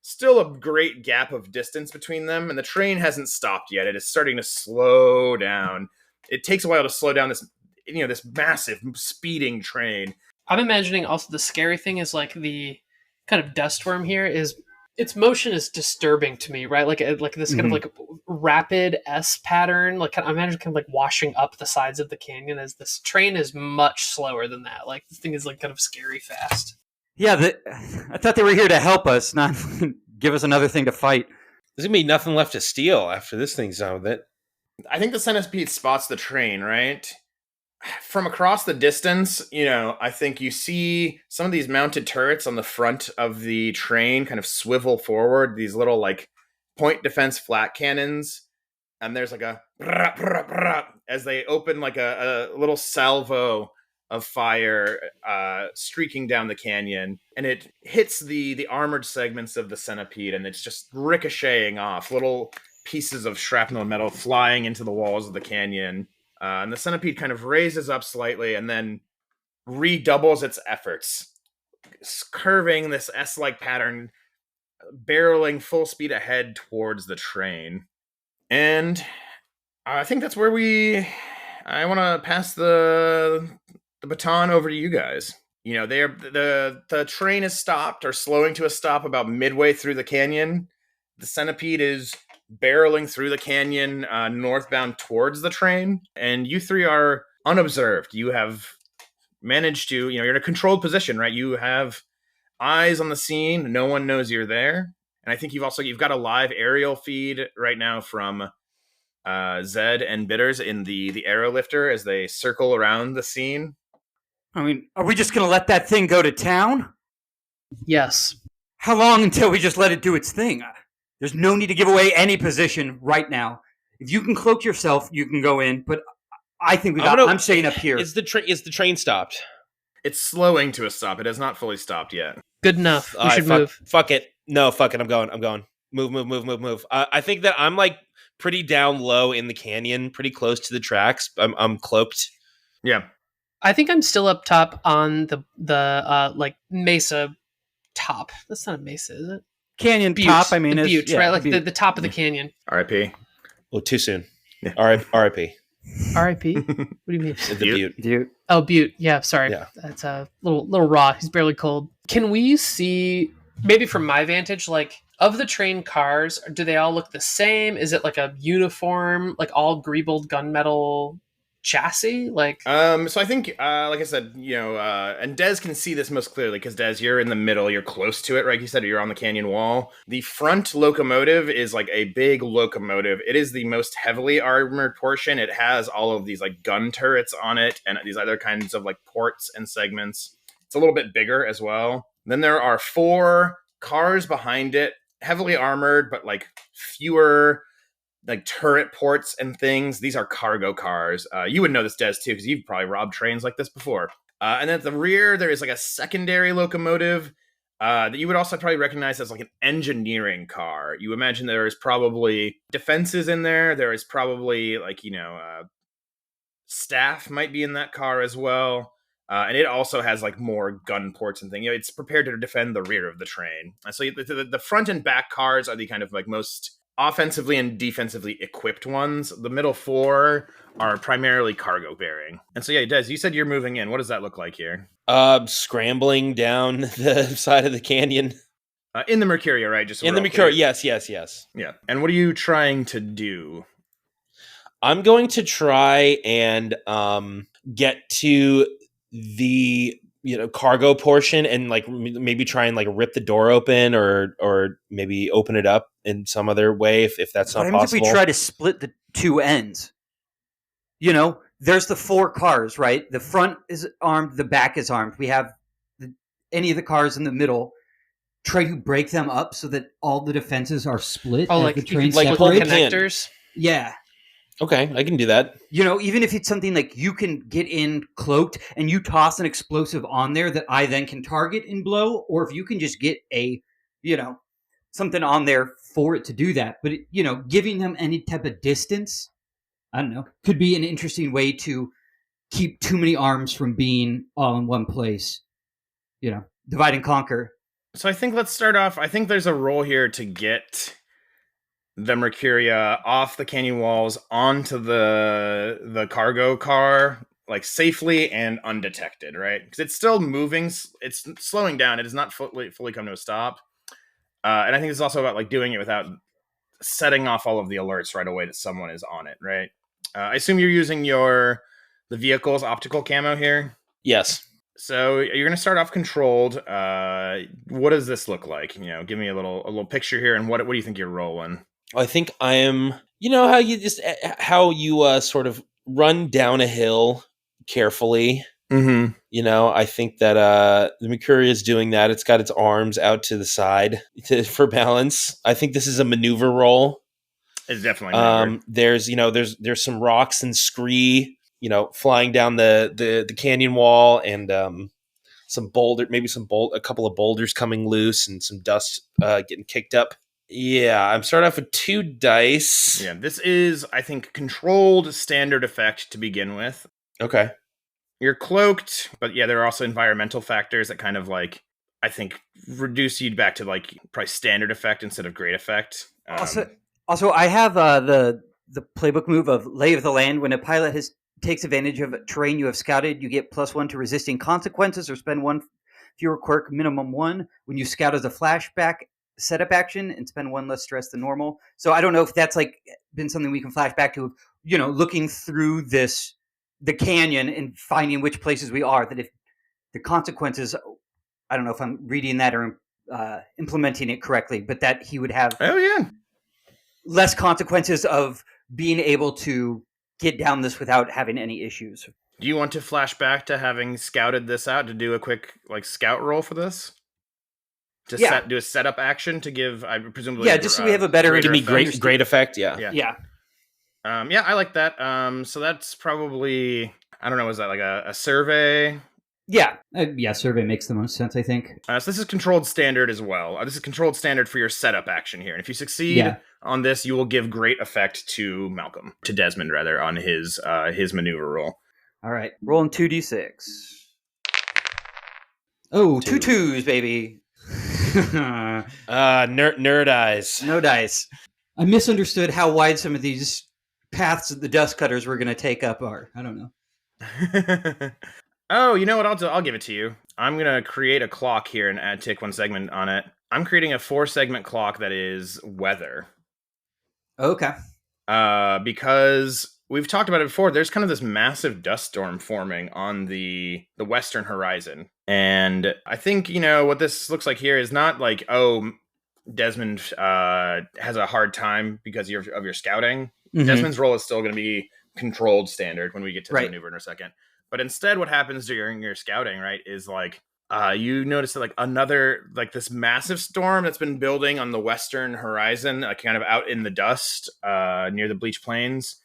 still a great gap of distance between them, and the train hasn't stopped yet. It is starting to slow down. It takes a while to slow down this massive speeding train. I'm imagining also the scary thing is like the kind of dust worm here is its motion is disturbing to me, right? Like this kind of like rapid S pattern. Like I imagine kind of like washing up the sides of the canyon as this train is much slower than that. Like this thing is like kind of scary fast. Yeah, I thought they were here to help us, not give us another thing to fight. There's gonna be nothing left to steal after this thing's done with it. I think the centipede spots the train, right? From across the distance, I think you see some of these mounted turrets on the front of the train kind of swivel forward, these little like point defense flat cannons. And there's like a brah, brah, brah, as they open like a little salvo of fire streaking down the canyon. And it hits the armored segments of the centipede, and it's just ricocheting off, little pieces of shrapnel and metal flying into the walls of the canyon. And the centipede kind of raises up slightly and then redoubles its efforts, curving this S-like pattern, barreling full speed ahead towards the train. And I think that's where I want to pass the baton over to you guys. The train is stopped or slowing to a stop about midway through the canyon. The centipede is barreling through the canyon northbound towards the train, and you three are unobserved. You have managed to, you're in a controlled position, right? You have eyes on the scene. No one knows you're there. And I think you've got a live aerial feed right now from Zed and Bitters in the aerolifter as they circle around the scene. I mean, are we just going to let that thing go to town? Yes. How long until we just let it do its thing? There's no need to give away any position right now. If you can cloak yourself, you can go in, but I think I'm staying up here. Is the train stopped? It's slowing to a stop. It has not fully stopped yet. Good enough. We should move. Fuck it. No, fuck it. I'm going. Move. I think that I'm like pretty down low in the canyon, pretty close to the tracks. I'm cloaked. Yeah. I think I'm still up top on the like mesa top. That's not a mesa, is it? Canyon Butte. top, I mean, the butte, right? Like Butte. the top of the canyon. R.I.P. Oh, too soon. Yeah. R.I.P. R.I.P. What do you mean? The Butte. Oh, Butte. Yeah, sorry. Yeah. That's a little raw. He's barely cold. Can we see, maybe from my vantage, like of the train cars, do they all look the same? Is it like a uniform, like all greebled gunmetal chassis? Like so I think like I said, and Dez can see this most clearly because Dez, you're in the middle, you're close to it, right? You said you're on the canyon wall. The front locomotive is like a big locomotive. It is the most heavily armored portion. It has all of these like gun turrets on it and these other kinds of like ports and segments. It's a little bit bigger as well. Then there are 4 cars behind it, heavily armored, but like fewer like turret ports and things. These are cargo cars. You would know this, Des, too, because you've probably robbed trains like this before. And then at the rear, there is like a secondary locomotive that you would also probably recognize as like an engineering car. You imagine there is probably defenses in there. There is probably like, staff might be in that car as well. And it also has like more gun ports and things. It's prepared to defend the rear of the train. And so the front and back cars are the kind of like most offensively and defensively equipped ones. The middle 4 are primarily cargo bearing. And so, yeah, Des, you said you're moving in. What does that look like here? Scrambling down the side of the canyon. In the Mercuria, right? Just so in the Mercuria, yes. Yeah. And what are you trying to do? I'm going to try and get to the cargo portion and like maybe try and like rip the door open or maybe open it up in some other way if that's not possible. If we try to split the 2 ends, there's the 4 cars, right? The front is armed, the back is armed. We have any of the cars in the middle. Try to break them up so that all the defenses are split. Oh, like the train like pull connectors. Yeah. Okay, I can do that. Even if it's something like you can get in cloaked and you toss an explosive on there that I then can target and blow, or if you can just get a, something on there for it to do that. But, giving them any type of distance I don't know, could be an interesting way to keep too many arms from being all in one place. Divide and conquer. So I think let's start off. I think there's a role here to get the Mercuria off the canyon walls onto the cargo car, like safely and undetected, right? Because it's still moving. It's slowing down. It has not fully come to a stop. And I think it's also about like doing it without setting off all of the alerts right away that someone is on it, right? I assume you're using the vehicle's optical camo here. Yes. So you're going to start off controlled. What does this look like? Give me a little picture here, and what do you think you're rolling? I think I am. How you sort of run down a hill carefully. Mm-hmm. I think that the Mercuria is doing that. It's got its arms out to the side for balance. I think this is a maneuver roll. It's definitely there's some rocks and scree, flying down the canyon wall, and a couple of boulders coming loose, and some dust getting kicked up. Yeah, I'm starting off with 2 dice. Yeah, this is, I think, controlled standard effect to begin with. Okay. You're cloaked, but yeah, there are also environmental factors that kind of like, I think, reduce you back to like probably standard effect instead of great effect. Also, I have the playbook move of Lay of the Land. When a pilot takes advantage of terrain you have scouted, you get +1 to resisting consequences, or spend 1 fewer quirk, minimum 1. When you scout as a flashback setup action, and spend 1 less stress than normal. So I don't know if that's like been something we can flash back to, looking through the canyon and finding which places we are, that if the consequences, I don't know if I'm reading that or implementing it correctly, but that he would have less consequences of being able to get down this without having any issues. Do you want to flash back to having scouted this out to do a quick like scout roll for this? Do a setup action to give, I presumably. Yeah, just so we have a better. Give me great effect. Yeah. I like that. So that's probably, I don't know, is that like a survey? Yeah, survey makes the most sense, I think. So this is controlled standard as well. This is controlled standard for your setup action here. And if you succeed on this, you will give great effect to Desmond, rather, on his maneuver roll. All right, rolling 2d6. Oh, 2 2s, baby. Nerd eyes. No dice. I misunderstood how wide some of these paths that the dust cutters were going to take up are. I don't know. Oh, you know what? I'll give it to you. I'm going to create a clock here and take 1 segment on it. I'm creating a 4-segment clock that is weather. Okay. Because we've talked about it before, there's kind of this massive dust storm forming on the western horizon. And I think, what this looks like here is not like, oh, Desmond has a hard time because of your scouting. Mm-hmm. Desmond's role is still going to be controlled standard when we get to the maneuver in a second. But instead, what happens during your scouting, right, is like you notice that like another, like this massive storm that's been building on the western horizon, kind of out in the dust near the Bleach Plains,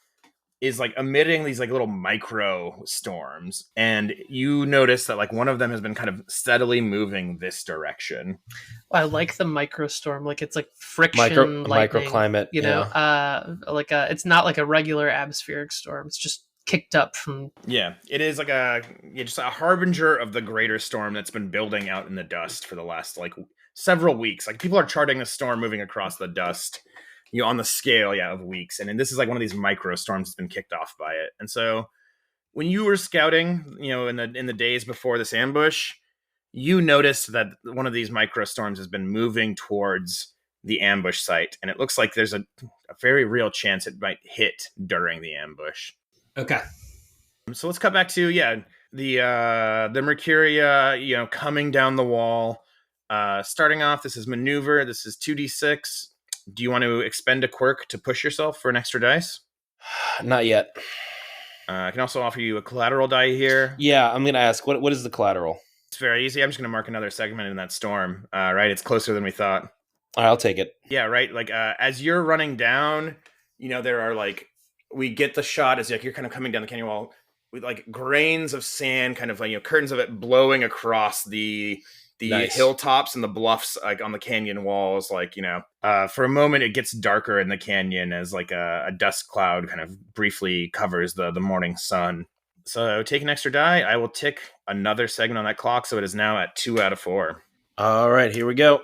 is like emitting these like little micro storms. And you notice that like one of them has been kind of steadily moving this direction. I like the microstorm. Like it's like friction, lightning, microclimate. It's not like a regular atmospheric storm. It's just kicked up from. Yeah, it is like just a harbinger of the greater storm that's been building out in the dust for the last like several weeks. Like people are charting a storm moving across the dust, on the scale, of weeks. And this is like one of these micro storms that's been kicked off by it. And so when you were scouting, in the days before this ambush, you noticed that one of these micro storms has been moving towards the ambush site. And it looks like there's a very real chance it might hit during the ambush. Okay. So let's cut back to, the Mercuria, coming down the wall. Starting off, this is maneuver. This is 2d6. Do you want to expend a quirk to push yourself for an extra dice? Not yet. I can also offer you a collateral die here. Yeah, I'm going to ask, what is the collateral? It's very easy. I'm just going to mark another segment in that storm. Right? It's closer than we thought. All right, I'll take it. Yeah, right. Like, as you're running down, there are like, we get the shot as like you're kind of coming down the canyon wall with like grains of sand, kind of like, curtains of it blowing across the the Nice. hilltops and the bluffs, like on the canyon walls, like, for a moment it gets darker in the canyon as like a dust cloud kind of briefly covers the morning sun. So take an extra die. I will tick another segment on that clock, so it is now at 2 out of 4. All right, here we go.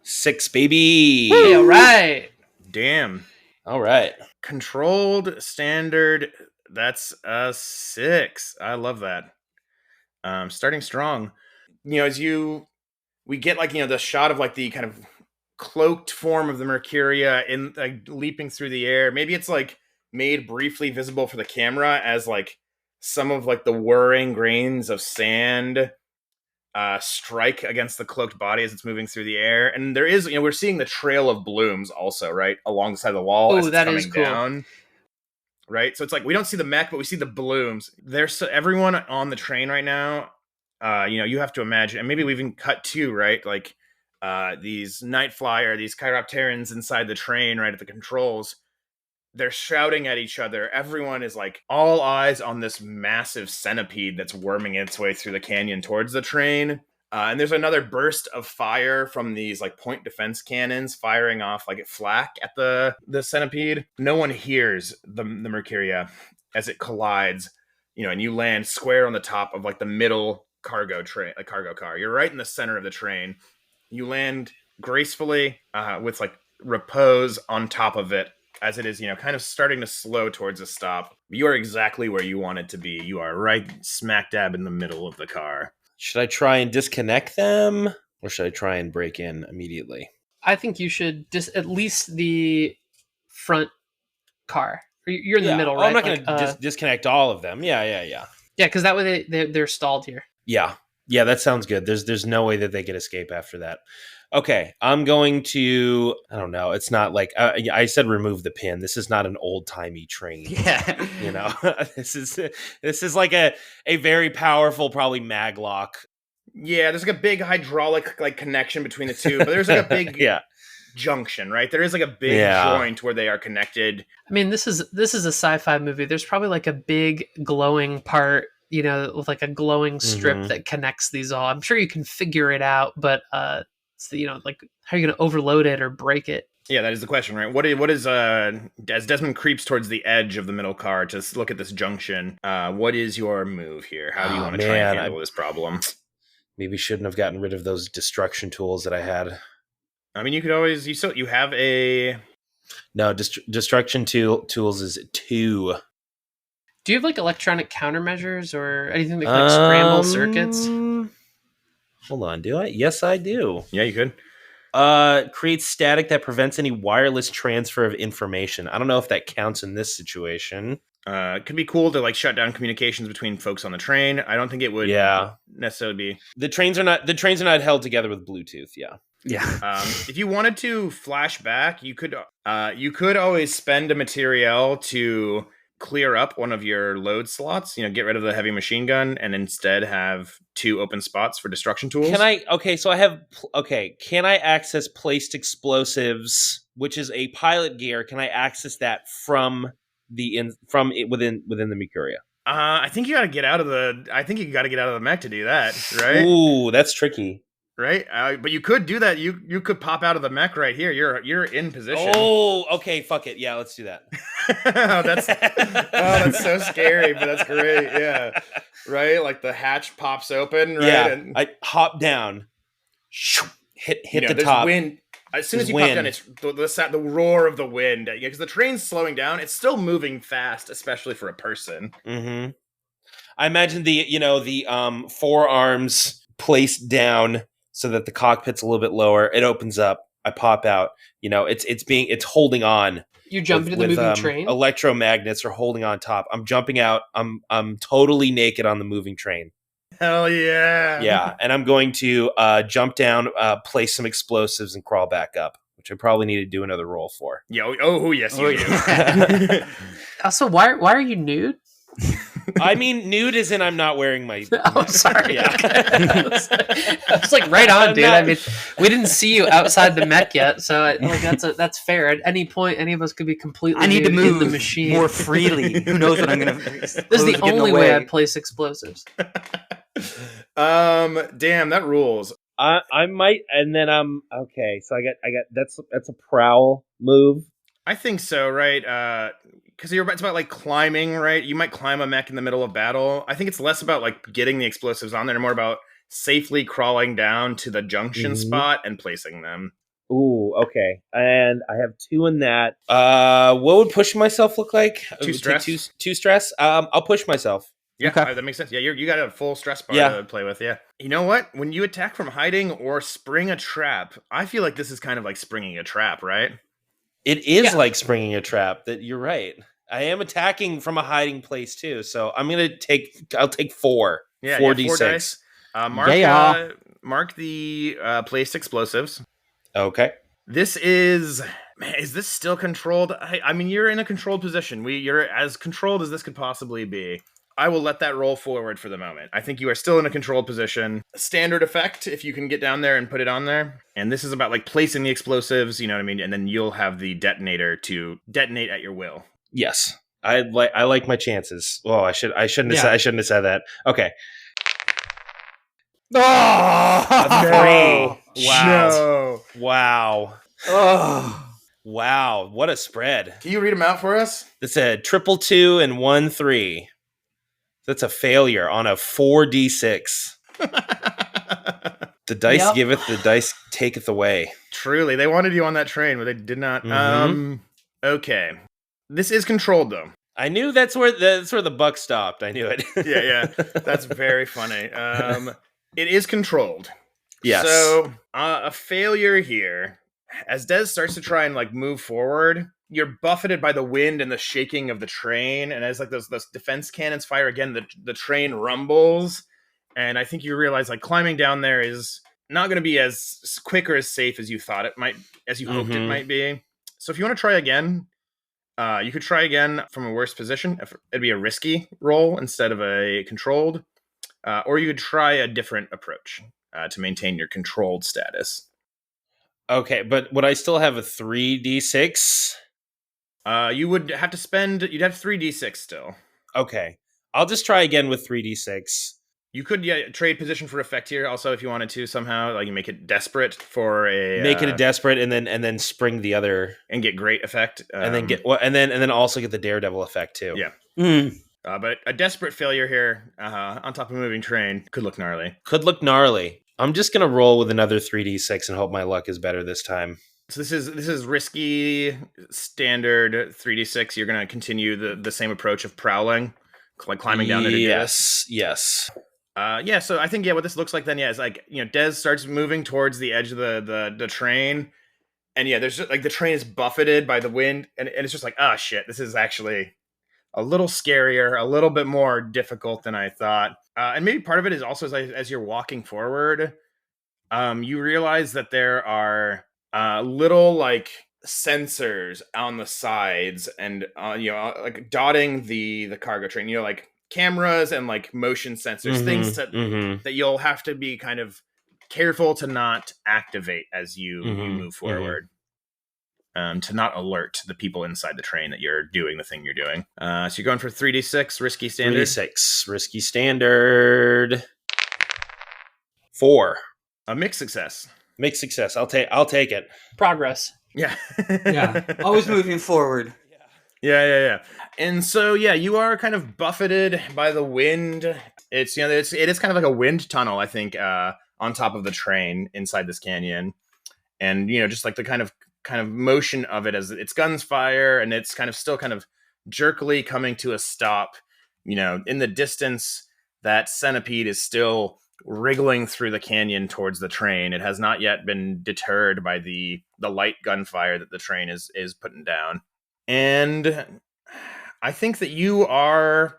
6, baby. Hey, all right. Damn. All right. Controlled standard. That's a 6. I love that. Starting strong. As we get like, the shot of like the kind of cloaked form of the Mercuria in like leaping through the air. Maybe it's like made briefly visible for the camera as like some of like the whirring grains of sand strike against the cloaked body as it's moving through the air. And there is, we're seeing the trail of blooms also, right, alongside the wall as it's that coming is cool. down. Right, so it's like we don't see the mech, but we see the blooms. There's everyone on the train right now. You have to imagine, and maybe we even cut to, right, like these night flyer, these chiropterans inside the train, right at the controls. They're shouting at each other. Everyone is like all eyes on this massive centipede that's worming its way through the canyon towards the train. And there's another burst of fire from these like point defense cannons firing off like flak at the centipede. No one hears the Mercuria as it collides, and you land square on the top of like the middle cargo car. You're right in the center of the train. You land gracefully with like repose on top of it as it is, kind of starting to slow towards a stop. You are exactly where you want it to be. You are right smack dab in the middle of the car. Should I try and disconnect them, or should I try and break in immediately? I think you should at least the front car. You're in the middle, right? I'm not going to disconnect all of them. Yeah. Yeah, because that way they're stalled here. Yeah, that sounds good. There's no way that they can escape after that. Okay, I'm going to, I don't know, it's not like, I said remove the pin. This is not an old-timey train. Yeah. This is like a very powerful, probably maglock. Yeah, there's like a big hydraulic like connection between the two, but there's like a big junction, right? There is like a big joint where they are connected. I mean, this is a sci-fi movie. There's probably like a big glowing part, with like a glowing strip that connects these all. I'm sure you can figure it out, but like how are you going to overload it or break it? Yeah, that is the question, right? What is as Desmond creeps towards the edge of the middle car to look at this junction, what is your move here? How do you want to try and handle this problem? Maybe shouldn't have gotten rid of those destruction tools that I had. I mean, you could always you have a destruction tools is 2. Do you have like electronic countermeasures or anything that can like scramble circuits? Hold on, do I? Yes, I do. Yeah, you could. Creates static that prevents any wireless transfer of information. I don't know if that counts in this situation. It could be cool to like shut down communications between folks on the train. I don't think it would necessarily be. The trains are not held together with Bluetooth. Yeah. If you wanted to flash back, you could always spend a material to clear up one of your load slots, get rid of the heavy machine gun and instead have 2 open spots for destruction tools. Can I access placed explosives, which is a pilot gear? Can I access that from within the Mercuria? I think you got to get out of the mech to do that, right? Ooh, that's tricky. Right, but you could do that. You could pop out of the mech right here. You're in position. Oh, okay. Fuck it. Yeah, let's do that. That's so scary, but that's great. Yeah, right. Like the hatch pops open. Right, yeah. and I hop down, hit the top. Wind. As soon as you pop down, it's the roar of the wind. Yeah, because the train's slowing down. It's still moving fast, especially for a person. Mm-hmm. I imagine the forearms placed down so that the cockpit's a little bit lower. It opens up. I pop out. It's holding on. You jump into the moving train. Electromagnets are holding on top. I'm jumping out. I'm totally naked on the moving train. Hell yeah. Yeah, and I'm going to jump down, place some explosives, and crawl back up, which I probably need to do another roll for. Yes, you do. Also, why are you nude? I mean, nude is in I'm not wearing my... Oh, sorry. Yeah. I was like, right on, dude. I mean, we didn't see you outside the mech yet, so that's fair. At any point, any of us could be completely I need to move in the machine more freely. Who knows what I'm going to... This is the only way I place explosives. Damn, that rules. I might, and then I'm okay. So I got that's a prowl move. I think so, right? Because it's about like climbing, right? You might climb a mech in the middle of battle. I think it's less about like getting the explosives on there, and more about safely crawling down to the junction spot and placing them. Ooh, okay. And I have 2 in that. What would push myself look like? 2 stress. Two stress. I'll push myself. Yeah, Okay. that makes sense. Yeah, you got a full stress bar Yeah. to play with. Yeah. You know what? When you attack from hiding or spring a trap, I feel like this is kind of like springing a trap, right? It is Yeah. like springing a trap. That you're right. I am attacking from a hiding place too, so I'll take 4. Yeah, 4d6. 4 dice. Mark the placed explosives. Okay. This is, man, is this still controlled? I mean, you're in a controlled position. You're as controlled as this could possibly be. I will let that roll forward for the moment. I think you are still in a controlled position. Standard effect, if you can get down there and put it on there. And this is about like placing the explosives, you know what I mean? And then you'll have the detonator to detonate at your will. Yes. I like my chances. Oh, I shouldn't have said that. Okay. Oh, 3. Wow. No. Wow. oh. Wow. What a spread. Can you read them out for us? It's a 2 2 and 1 3. That's a failure on a 4d6. The dice Yep. giveth, the dice taketh away. Truly, they wanted you on that train, but they did not. Mhm. Okay. This is controlled, though. I knew that's where the buck stopped. I knew it. Yeah. That's very funny. It is controlled. Yes. So, a failure here. As Dez starts to try and, like, move forward, you're buffeted by the wind and the shaking of the train, and as, like, those defense cannons fire again, the train rumbles, and I think you realize, like, climbing down there is not going to be as quick or as safe as you thought it might, as you hoped it might be. So if you want to try again, you could try again from a worse position. It'd be a risky roll instead of a controlled. Or you could try a different approach to maintain your controlled status. Okay, but would I still have a 3d6? You would have to you'd have 3d6 still. Okay. I'll just try again with 3d6. You could trade position for effect here also if you wanted to somehow. Like you make it desperate for Make it a desperate and then spring the other and get great effect. and then also get the daredevil effect too. Yeah. But a desperate failure here on top of a moving train could look gnarly. Could look gnarly. I'm just gonna roll with another 3d6 and hope my luck is better this time. So this is risky standard 3d6. You're gonna continue the same approach of prowling, like climbing down there to do this. Yes. So I think what this looks like then is like Dez starts moving towards the edge of the train, and there's just like the train is buffeted by the wind, and it's just like shit, this is actually a little scarier, a little bit more difficult than I thought. And maybe part of it is also as you're walking forward, you realize that there are little like sensors on the sides and like dotting the cargo train. Like cameras and like motion sensors, things that you'll have to be kind of careful to not activate as you move forward. To not alert the people inside the train that you're doing the thing you're doing. So you're going for 3d6, risky standard. 3d6, risky standard. 4. A mixed success. Mixed success. I'll take it. Progress. Yeah. Yeah. Always moving forward. Yeah. And so you are kind of buffeted by the wind. It is kind of like a wind tunnel, I think, on top of the train inside this canyon. And just like the kind of motion of it as its guns fire, and it's kind of still kind of jerkily coming to a stop. In the distance, that centipede is still wriggling through the canyon towards the train. It has not yet been deterred by the light gunfire that the train is putting down. And I think that you are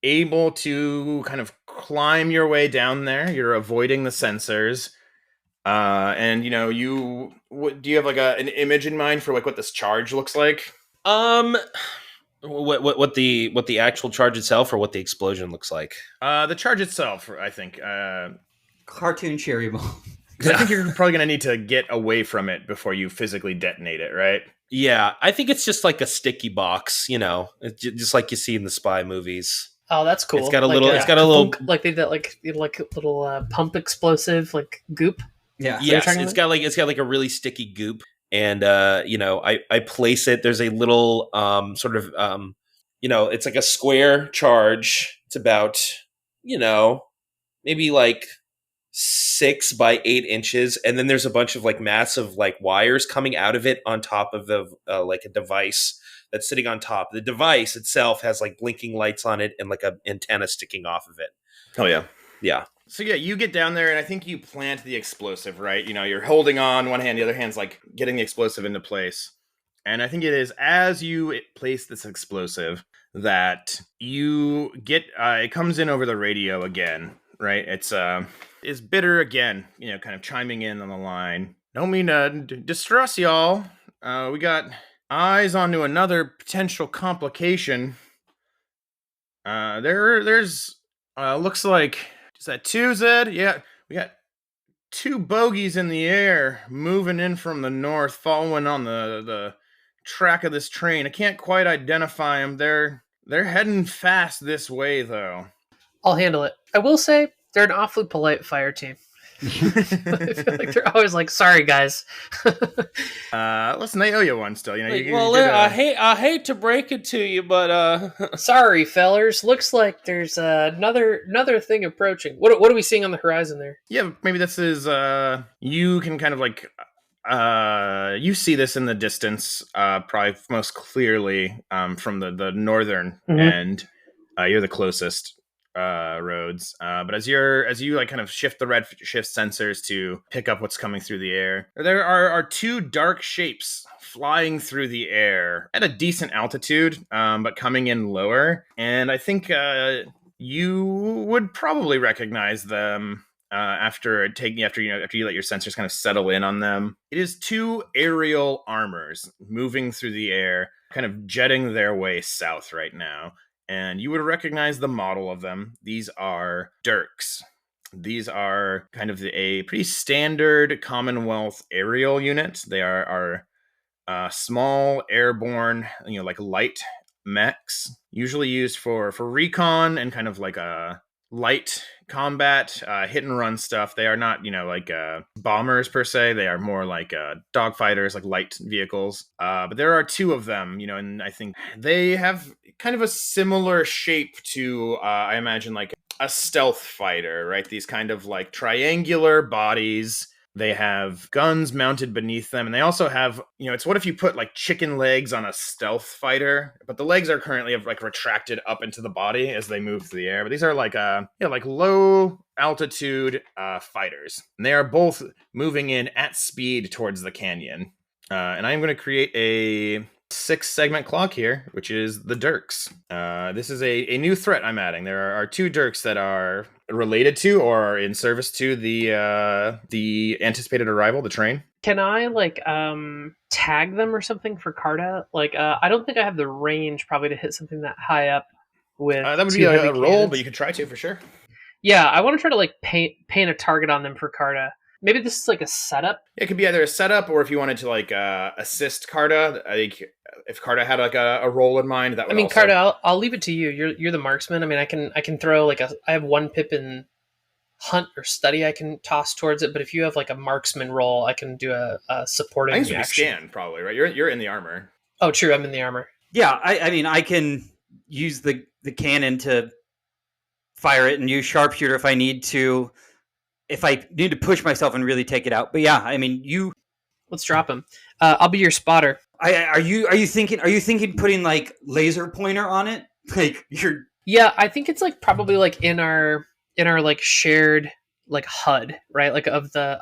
able to kind of climb your way down there. You're avoiding the sensors. And do you have like an image in mind for like what this charge looks like? What the actual charge itself, or what the explosion looks like? The charge itself, I think. Cartoon cherry bomb. I think you're probably gonna need to get away from it before you physically detonate it, right? Yeah, I think it's just like a sticky box, just like you see in the spy movies. Oh, that's cool. It's got a like little. It's got a little. like they did like a little pump explosive like goop. Yeah. Yes, it's got like a really sticky goop, and I place it. There's a little sort of it's like a square charge. It's about maybe like 6 by 8 inches, and then there's a bunch of like massive like wires coming out of it on top of the like a device that's sitting on top. The device itself has like blinking lights on it and like an antenna sticking off of it. Oh yeah. Yeah. So yeah, you get down there, and I think you plant the explosive, right? You're holding on one hand, the other hand's like getting the explosive into place. And I think it is as you place this explosive that you get it comes in over the radio again, right? It's bitter again, kind of chiming in on the line. Don't mean to distress y'all. We got eyes onto another potential complication. There's looks like, is that 2, Zed? Yeah, we got 2 bogies in the air moving in from the north, following on the track of this train. I can't quite identify them. They're heading fast this way, though. I'll handle it. I will say they're an awfully polite fire team. I feel like they're always like, "Sorry, guys." Listen, they owe you one still. I hate to break it to you, but Sorry, fellers. Looks like there's another thing approaching. What are we seeing on the horizon there? Yeah, maybe this is you can kind of like you see this in the distance, probably most clearly from the northern end. You're the closest roads, but as you like kind of shift the red shift sensors to pick up what's coming through the air, there are 2 dark shapes flying through the air at a decent altitude, but coming in lower. And I think you would probably recognize them after you let your sensors kind of settle in on them. It is 2 aerial armors moving through the air, kind of jetting their way south right now. And you would recognize the model of them. These are Dirks. These are kind of a pretty standard Commonwealth aerial unit. They are small airborne, like light mechs, usually used for recon and kind of like a light combat, hit and run stuff. They are not, like bombers per se. They are more like dogfighters, like light vehicles. But there are 2 of them, and I think they have kind of a similar shape to, I imagine, like a stealth fighter, right? These kind of like triangular bodies. They have guns mounted beneath them, and they also have, it's what if you put like chicken legs on a stealth fighter, but the legs are currently like retracted up into the body as they move through the air. But these are like like low altitude fighters, and they are both moving in at speed towards the canyon. And I'm going to create a 6-segment clock here, which is the Dirks. This is a new threat I'm adding. There are 2 Dirks that are related to or are in service to the anticipated arrival, the train. Can I like tag them or something for Carta? Like I don't think I have the range probably to hit something that high up with that would 2 be a heavy roll, cannons. but you could try to for sure. Yeah, I want to try to like paint a target on them for Carta. Maybe this is like a setup. It could be either a setup or if you wanted to like assist Carta. I think if Carta had like a role in mind, that would. I mean, also... Carta, I'll leave it to you. You're the marksman. I mean, I can throw like I have 1 pip in hunt or study I can toss towards it, but if you have like a marksman role, I can do a supporting. I think it's scan probably, right? You're in the armor. Oh, true. I'm in the armor. Yeah, I mean, I can use the cannon to fire it and use sharpshooter if I need to. If I need to push myself and really take it out. But yeah, I mean, let's drop him. I'll be your spotter. Are you thinking putting like laser pointer on it? Like you're. Yeah, I think it's like probably like in our like shared like HUD, right? Like of the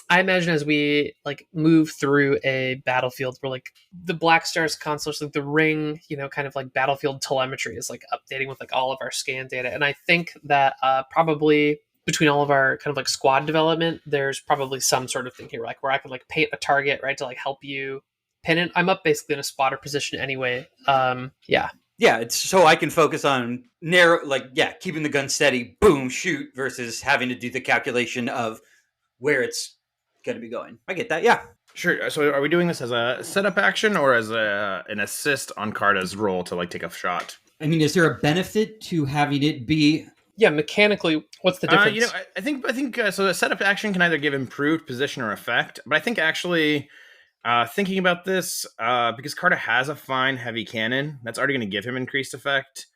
I imagine as we like move through a battlefield where like the Black Stars console, like the ring, kind of like battlefield telemetry is like updating with like all of our scan data. And I think that probably between all of our kind of like squad development, there's probably some sort of thing here, like where I could like paint a target, right, to like help you pin it. I'm up basically in a spotter position anyway. Yeah, it's so I can focus on keeping the gun steady, boom, shoot, versus having to do the calculation of where it's going to be going. I get that, yeah. Sure. So are we doing this as a setup action or as an assist on Carta's roll to like take a shot? I mean, is there a benefit to having it be? Yeah, mechanically, what's the difference? I think so. The setup action can either give improved position or effect, but I think actually thinking about this, because Carta has a fine heavy cannon, that's already going to give him increased effect,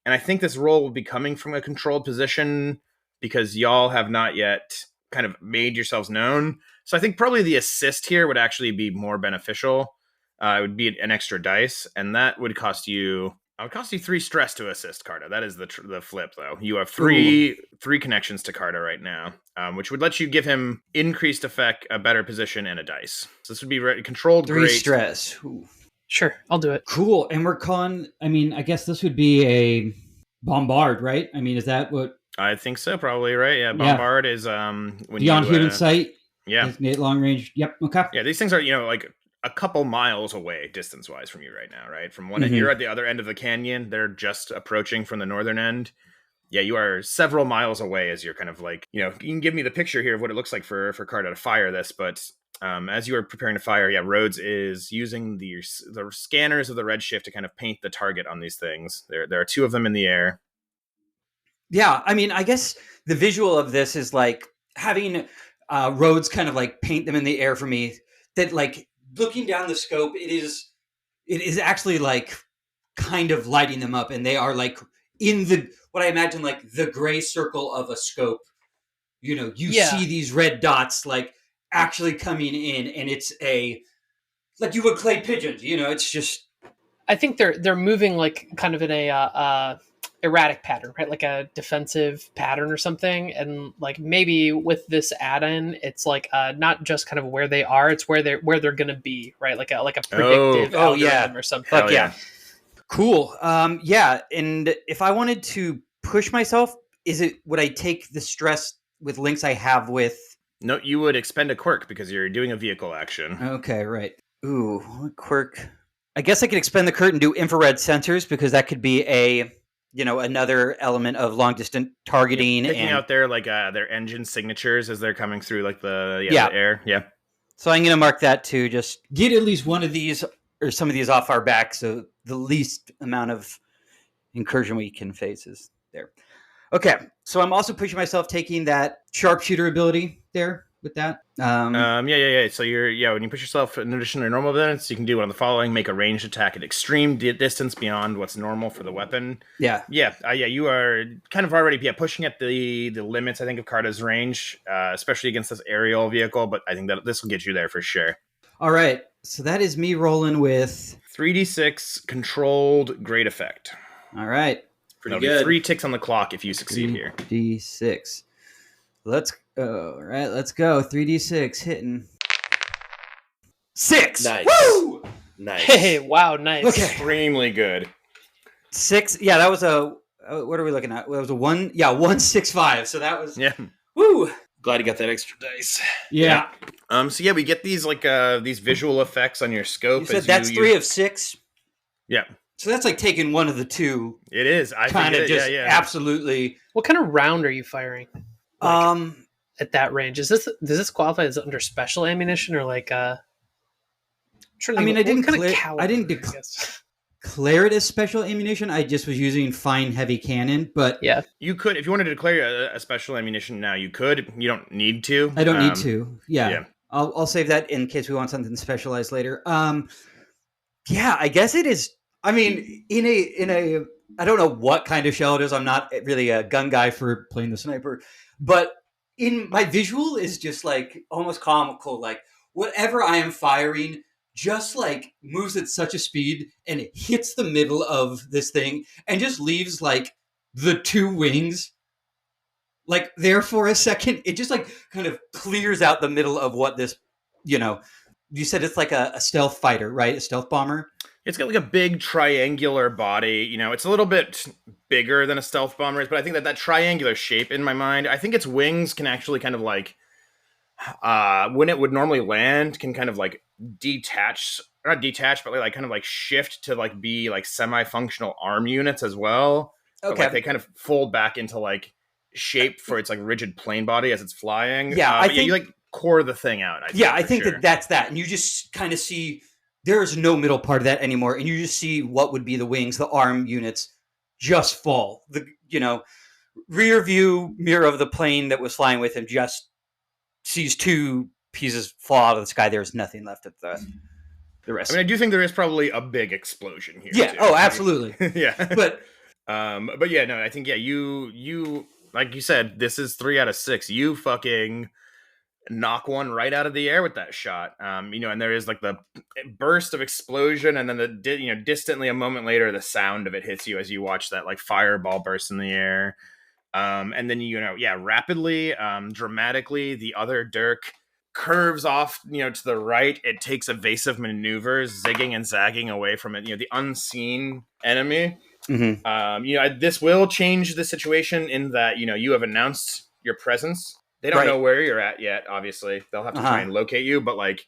and I think this roll will be coming from a controlled position because y'all have not yet kind of made yourselves known. So I think probably the assist here would actually be more beneficial. It would be an extra dice, and that would cost you. It would cost you 3 stress to assist Carta. That is the flip, though. You have three connections to Carta right now, which would let you give him increased effect, a better position, and a dice. So this would be controlled. 3 great. stress. Ooh. Sure, I'll do it. Cool. And we're calling. I mean, I guess this would be a bombard, right? I mean, is that what? I think so, probably, right? Yeah, bombard is when beyond human sight. Yeah, designate long range. Yep. Okay. Yeah, these things are like a couple miles away distance wise from you right now, right? From one end, you're at the other end of the canyon. They're just approaching from the northern end. Yeah, you are several miles away as you're kind of like, you can give me the picture here of what it looks like for Carta to fire this, but as you are preparing to fire, Rhodes is using the scanners of the redshift to kind of paint the target on these things. There are 2 of them in the air. Yeah, I mean, I guess the visual of this is like having Rhodes kind of like paint them in the air for me. That like looking down the scope, it is actually like kind of lighting them up, and they are like in the what I imagine like the gray circle of a scope. You see these red dots like actually coming in, and it's like you would clay pigeons. It's just. I think they're moving like kind of in a erratic pattern, right? Like a defensive pattern or something. And like maybe with this add-in, it's like not just kind of where they are, it's where they're going to be, right? Like a predictive algorithm or something. Fuck yeah. Cool. Yeah. And if I wanted to push myself, would I take the stress with links I have with? No, you would expend a quirk because you're doing a vehicle action. Okay, right. Ooh, what quirk? I guess I could expend the quirk and do infrared sensors because that could be another element of long distance targeting. Picking out their their engine signatures as they're coming through like the air. Yeah. So I'm going to mark that to just get at least one of these or some of these off our back. So the least amount of incursion we can face is there. Okay. So I'm also pushing myself taking that sharpshooter ability there with that. So you're when you push yourself in addition to normal events, you can do one of the following: make a ranged attack at extreme distance beyond what's normal for the weapon. You are kind of already pushing at the limits, I think, of Carta's range, especially against this aerial vehicle. But I think that this will get you there for sure. All right, so that is me rolling with 3d6 controlled great effect. All right, pretty good. 3 ticks on the clock if you succeed 3D6. here. D6. Let's go. All right, let's go. 3d6 hitting 6. Nice. Woo! Nice. Hey, wow, nice. Okay. Extremely good. 6. Yeah, that was a. What are we looking at? It was a 1. Yeah, 165. So that was. Yeah. Woo! Glad you got that extra dice. Yeah. So we get these these visual effects on your scope. You said that's 3 of 6. Yeah. So that's like taking one of the 2. It is. I kind think of just absolutely. What kind of round are you firing? At that range, does this qualify as under special ammunition or like? I didn't declare it as special ammunition. I just was using fine heavy cannon, but yeah, you could if you wanted to declare a special ammunition now. You could. You don't need to. I don't need to. Yeah. I'll save that in case we want something specialized later. I guess it is. I mean, in a I don't know what kind of shell it is. I'm not really a gun guy for playing the sniper, but in my visual is just like almost comical. Like whatever I am firing just like moves at such a speed and it hits the middle of this thing and just leaves like the 2 wings like there for a second. It just like kind of clears out the middle of what this, you said it's like a stealth fighter, right? A stealth bomber. It's got like a big triangular body. It's a little bit bigger than a stealth bomber is, but I think that triangular shape in my mind, I think its wings can actually kind of like, when it would normally land, can kind of like detach, not detach, but like kind of like shift to like be like semi-functional arm units as well. Okay. But, like, they kind of fold back into like shape for its like rigid plane body as it's flying. Yeah, I think you like core the thing out. I think that's that. And you just kind of see there is no middle part of that anymore. And you just see what would be the wings, the arm units just fall. The rear view mirror of the plane that was flying with him just sees two pieces fall out of the sky. There's nothing left of the rest. I mean, I do think there is probably a big explosion here. Yeah. Too. Oh, absolutely. Yeah. But yeah, no, I think you like you said, this is 3 out of 6. You fucking knock one right out of the air with that shot. And there is like the burst of explosion, and then distantly a moment later, the sound of it hits you as you watch that like fireball burst in the air. And then rapidly, dramatically, the other Dirk curves off, to the right. It takes evasive maneuvers, zigging and zagging away from it. The unseen enemy. Mm-hmm. This will change the situation in that you have announced your presence. They don't Right. know where you're at yet. Obviously, they'll have to try and locate you. But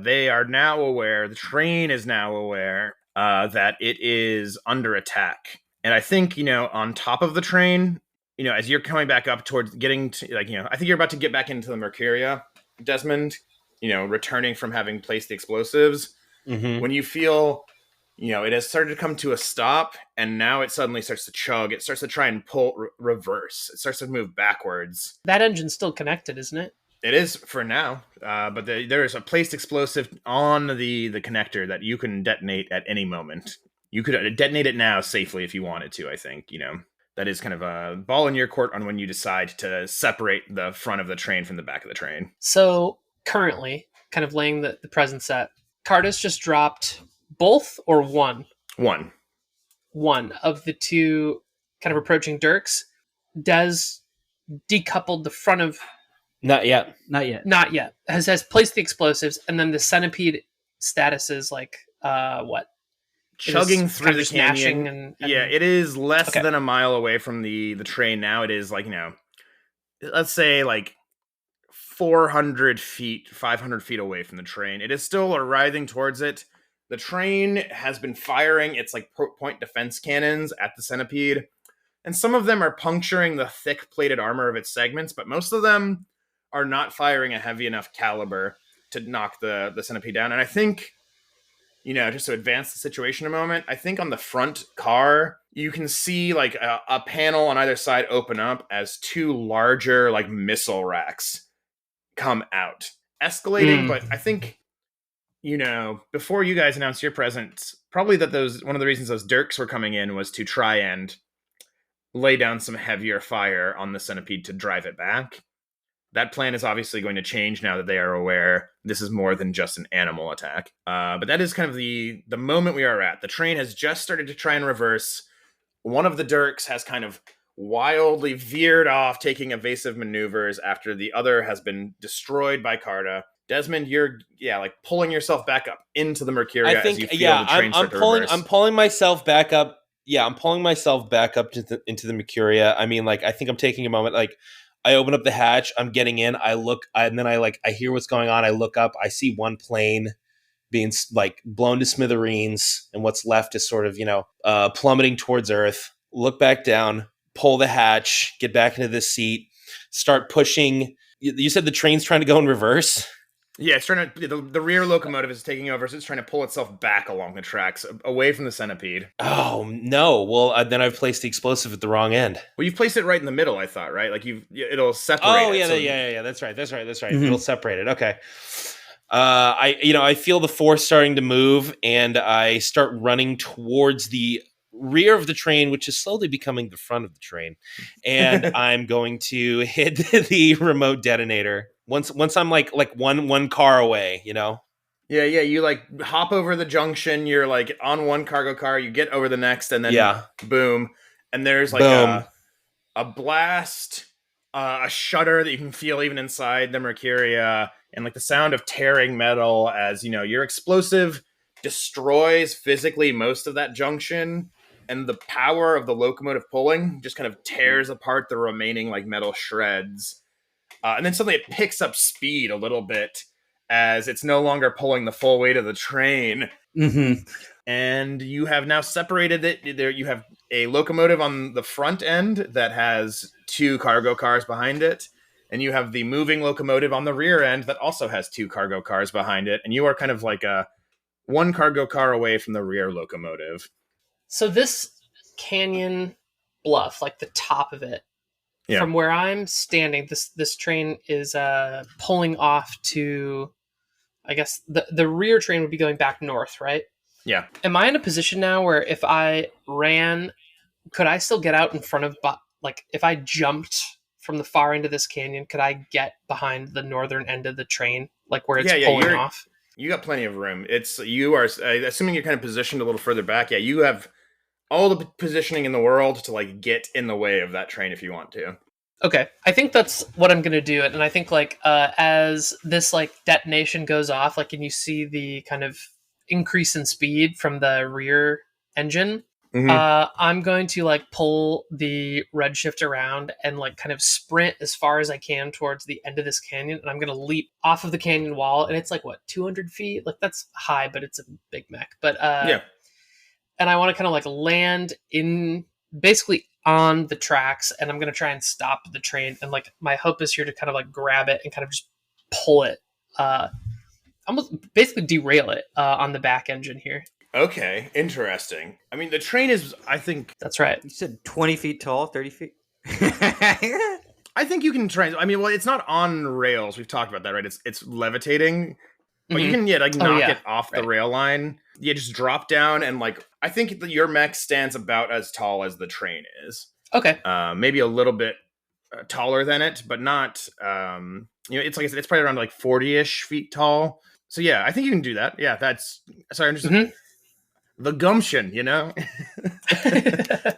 they are now aware. The train is now aware that it is under attack. And I think on top of the train, as you're coming back up towards getting to I think you're about to get back into the Mercuria, Desmond. Returning from having placed the explosives. Mm-hmm. When you feel. It has started to come to a stop, and now it suddenly starts to chug. It starts to try and pull reverse. It starts to move backwards. That engine's still connected, isn't it? It is for now, but there is a placed explosive on the connector that you can detonate at any moment. You could detonate it now safely if you wanted to, I think. That is kind of a ball in your court on when you decide to separate the front of the train from the back of the train. So currently, kind of laying the present set, Carta's just dropped both or one? One of the two kind of approaching Dirks. Des decoupled the front of... Not yet. Not yet. Has placed the explosives, and then the centipede status is like, what? Chugging through the canyon. And yeah, it is less than a mile away from the train now. It is let's say 400 feet, 500 feet away from the train. It is still arriving towards it. The train has been firing its point defense cannons at the centipede, and some of them are puncturing the thick plated armor of its segments, but most of them are not firing a heavy enough caliber to knock the centipede down. And I think, just to advance the situation a moment, I think on the front car, you can see a panel on either side open up as two larger missile racks come out, escalating. But I think, before you guys announced your presence, probably that one of the reasons those Dirks were coming in was to try and lay down some heavier fire on the centipede to drive it back. That plan is obviously going to change now that they are aware this is more than just an animal attack. But that is kind of the moment we are at. The train has just started to try and reverse. One of the Dirks has kind of wildly veered off, taking evasive maneuvers after the other has been destroyed by Carta. Desmond, you're pulling yourself back up into the Mercuria as you feel the train start to reverse. I'm pulling myself back up. Yeah, I'm pulling myself back up into the Mercuria. I mean, I think I'm taking a moment. I open up the hatch. I'm getting in. I look, and then I hear what's going on. I look up. I see one plane being blown to smithereens, and what's left is sort of plummeting towards Earth. Look back down. Pull the hatch. Get back into the seat. Start pushing. You said the train's trying to go in reverse. Yeah, it's trying to. The rear locomotive is taking over, so it's trying to pull itself back along the tracks, away from the centipede. Oh no! Well, then I've placed the explosive at the wrong end. Well, you've placed it right in the middle, I thought, right? It'll separate. Oh it, yeah. That's right. Mm-hmm. It'll separate it. Okay. I feel the force starting to move, and I start running towards the rear of the train, which is slowly becoming the front of the train, and I'm going to hit the remote detonator. Once I'm one car away, Yeah, you hop over the junction, you're on one cargo car, you get over the next, and then boom. And there's a blast, a shudder that you can feel even inside the Mercuria, and the sound of tearing metal as, your explosive destroys physically most of that junction, and the power of the locomotive pulling just kind of tears apart the remaining metal shreds. And then suddenly it picks up speed a little bit as it's no longer pulling the full weight of the train. Mm-hmm. And you have now separated it. There, you have a locomotive on the front end that has two cargo cars behind it. And you have the moving locomotive on the rear end that also has two cargo cars behind it. And you are kind of one cargo car away from the rear locomotive. So this canyon bluff, like the top of it. Yeah. From where I'm standing, this train is pulling off to, I guess the rear train would be going back north, right? Yeah. Am I in a position now where if I ran, could I still get out in front of, like if I jumped from the far end of this canyon, could I get behind the northern end of the train, like where it's pulling off? You got plenty of room. You are assuming you're kind of positioned a little further back. Yeah, you have all the positioning in the world to like get in the way of that train if you want to. Okay, I think that's what I'm gonna do. And I think like as this like detonation goes off, like and you see the kind of increase in speed from the rear engine, I'm going to like pull the redshift around and like kind of sprint as far as I can towards the end of this canyon, and I'm gonna leap off of the canyon wall, and it's like what 200 feet, like that's high, but it's a big mech. But yeah. And I want to kind of like land in basically on the tracks, and I'm going to try and stop the train. And like my hope is here to kind of like grab it and kind of just pull it, almost basically derail it on the back engine here. Okay, interesting. I mean, the train is, I think... That's right. You said 20 feet tall, 30 feet? I think you can try... I mean, well, it's not on rails. We've talked about that, right? It's levitating. But you can, knock it off the rail line. Yeah, just drop down and, like... I think that your mech stands about as tall as the train is. Okay. Maybe a little bit taller than it, but not... it's like I said, it's probably around, like, 40-ish feet tall. So, yeah, I think you can do that. Yeah, that's... Sorry, I'm just... The gumption, Also,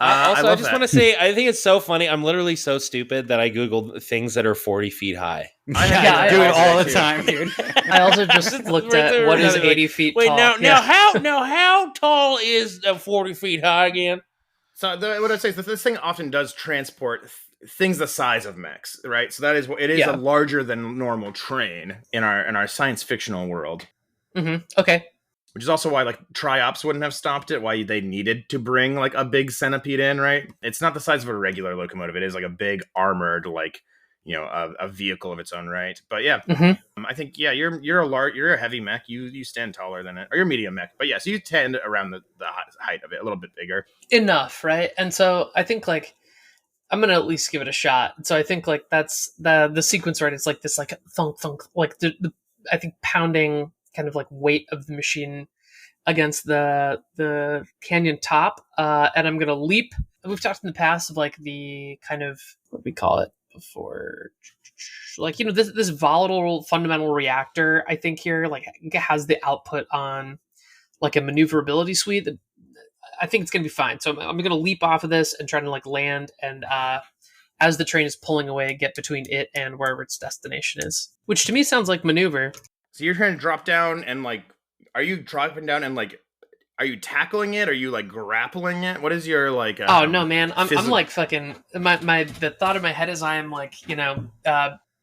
I just want to say, I think it's so funny. I'm literally so stupid that I Googled things that are 40 feet high. I do it all the time, dude. I also just looked at what is 80 feet tall. Wait, now, how tall is 40 feet high again? So what I'd say is that this thing often does transport things the size of mechs, right? So that is it is a larger than normal train in our science fictional world. Okay. Which is also why, like, Triops wouldn't have stopped it, why they needed to bring, like, a big centipede in, right? It's not the size of a regular locomotive. It is, like, a big armored, like, a vehicle of its own right. But, yeah, I think, yeah, you're a heavy mech. You stand taller than it. Or you're a medium mech. But, yeah, so you tend around the height of it, a little bit bigger. Enough, right? And so I think, like, I'm going to at least give it a shot. So I think, like, that's the sequence, right? It's, like, this, like, thunk, thunk, like, the I think pounding kind of like weight of the machine against the canyon top, and I'm gonna leap. We've talked in the past of like the kind of what do we call it before, like this volatile fundamental reactor. I think here like has the output on like a maneuverability suite that I think it's gonna be fine. So I'm gonna leap off of this and try to like land and as the train is pulling away, get between it and wherever its destination is, which to me sounds like maneuver. So you're trying to drop down and like, are you dropping down and like, are you tackling it? Are you like grappling it? What is your like? Oh no, man! I'm like fucking. The thought in my head is I am like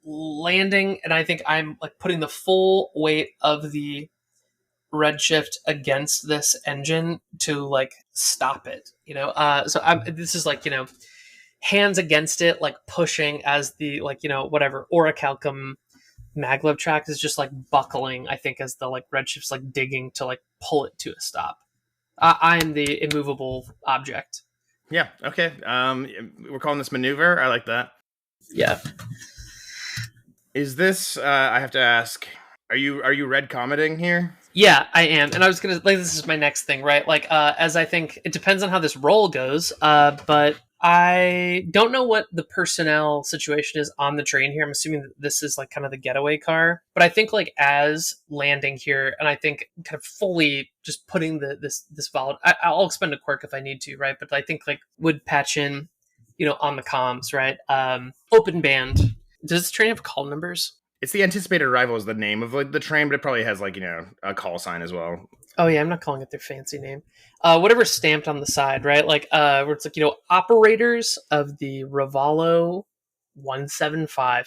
landing, and I think I'm like putting the full weight of the redshift against this engine to like stop it. This is like hands against it, like pushing as the like whatever orichalcum maglev track is just like buckling, I think, as the like redshift's like digging to like pull it to a stop. I am the immovable object. Yeah. Okay. We're calling this maneuver. I like that. Yeah. Is this? I have to ask. Are you red commenting here? Yeah, I am, and I was gonna like this is my next thing, right? Like, as I think it depends on how this roll goes, but I don't know what the personnel situation is on the train here. I'm assuming that this is like kind of the getaway car, but I think like as landing here, and I think kind of fully just putting this volatile. I'll expend a quirk if I need to, right? But I think like would patch in, on the comms, right? Open band. Does this train have call numbers? It's the anticipated arrival is the name of like the train, but it probably has like a call sign as well. Oh yeah, I'm not calling it their fancy name. Whatever's stamped on the side, right? Like where it's like operators of the Ravallo 175.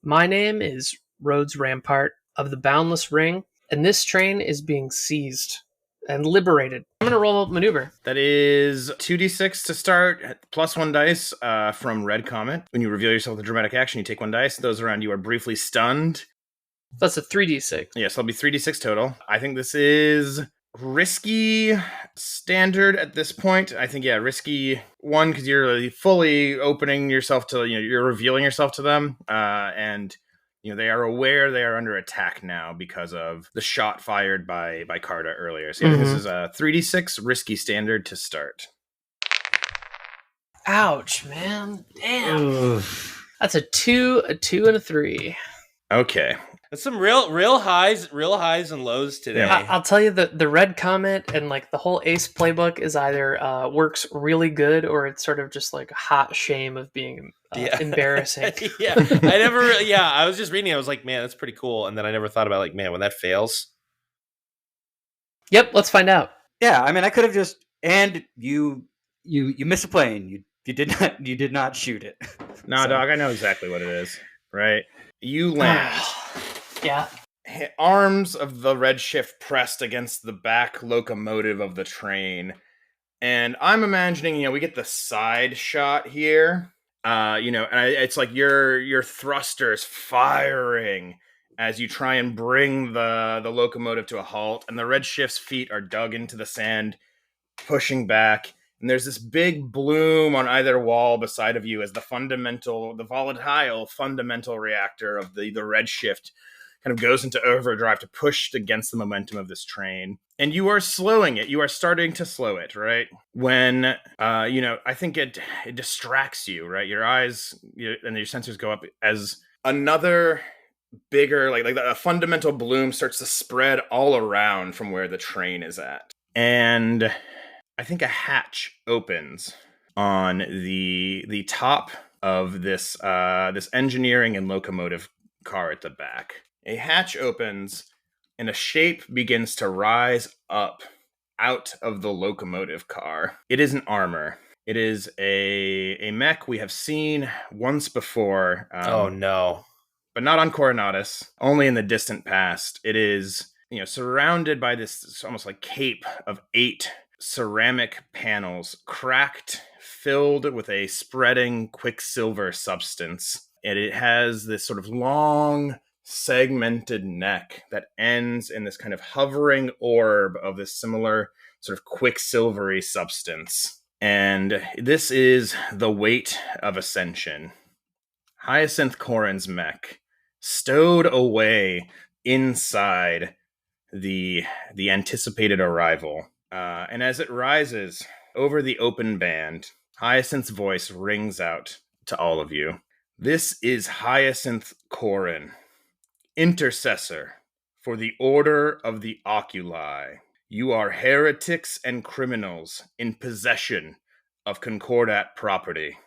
My name is Rhodes Rampart of the Boundless Ring, and this train is being seized and liberated. I'm gonna roll maneuver. That is 2d6 to start, plus 1 dice from Red Comet. When you reveal yourself with a dramatic action, you take 1 dice. Those around you are briefly stunned. That's a 3d6. Yeah, so it'll be 3d6 total. I think this is risky standard at this point. I think, yeah, risky one, because you're fully opening yourself to, you're revealing yourself to them, and they are aware they are under attack now because of the shot fired by Carta earlier. So yeah, this is a 3d6 risky standard to start. Ouch, man. Damn. That's a 2, a 2, and a 3. Okay. That's some real highs and lows today. Yeah. I'll tell you the red comment and like the whole Ace playbook is either works really good or it's sort of just like a hot shame of being embarrassing. I was just reading. I was like, man, that's pretty cool. And then I never thought about like, man, when that fails. Yep, let's find out. Yeah, I mean, I could have just you missed a plane. You did not shoot it. Nah, dog, I know exactly what it is. Right? You land. Yeah. Arms of the redshift pressed against the back locomotive of the train. And I'm imagining, we get the side shot here. And it's like your thrusters firing as you try and bring the locomotive to a halt. And the redshift's feet are dug into the sand, pushing back. And there's this big bloom on either wall beside of you as the volatile fundamental reactor of the redshift kind of goes into overdrive to push against the momentum of this train. And you are slowing it. You are starting to slow it, right? When, I think it distracts you, right? Your eyes and your sensors go up as another bigger, like a fundamental bloom starts to spread all around from where the train is at. And I think a hatch opens on the top of this engineering and locomotive car at the back. A hatch opens and a shape begins to rise up out of the locomotive car. It isn't armor. It is a mech we have seen once before. Oh no. But not on Coronatus, only in the distant past. It is, surrounded by this almost like cape of 8 ceramic panels, cracked, filled with a spreading quicksilver substance. And it has this sort of long, segmented neck that ends in this kind of hovering orb of this similar sort of quicksilvery substance. And this is the weight of ascension. Hyacinth Corrin's mech, stowed away inside the anticipated arrival. And as it rises over the open band, Hyacinth's voice rings out to all of you. This is Hyacinth Corrin, intercessor for the Order of the Oculi. You are heretics and criminals in possession of Concordat property.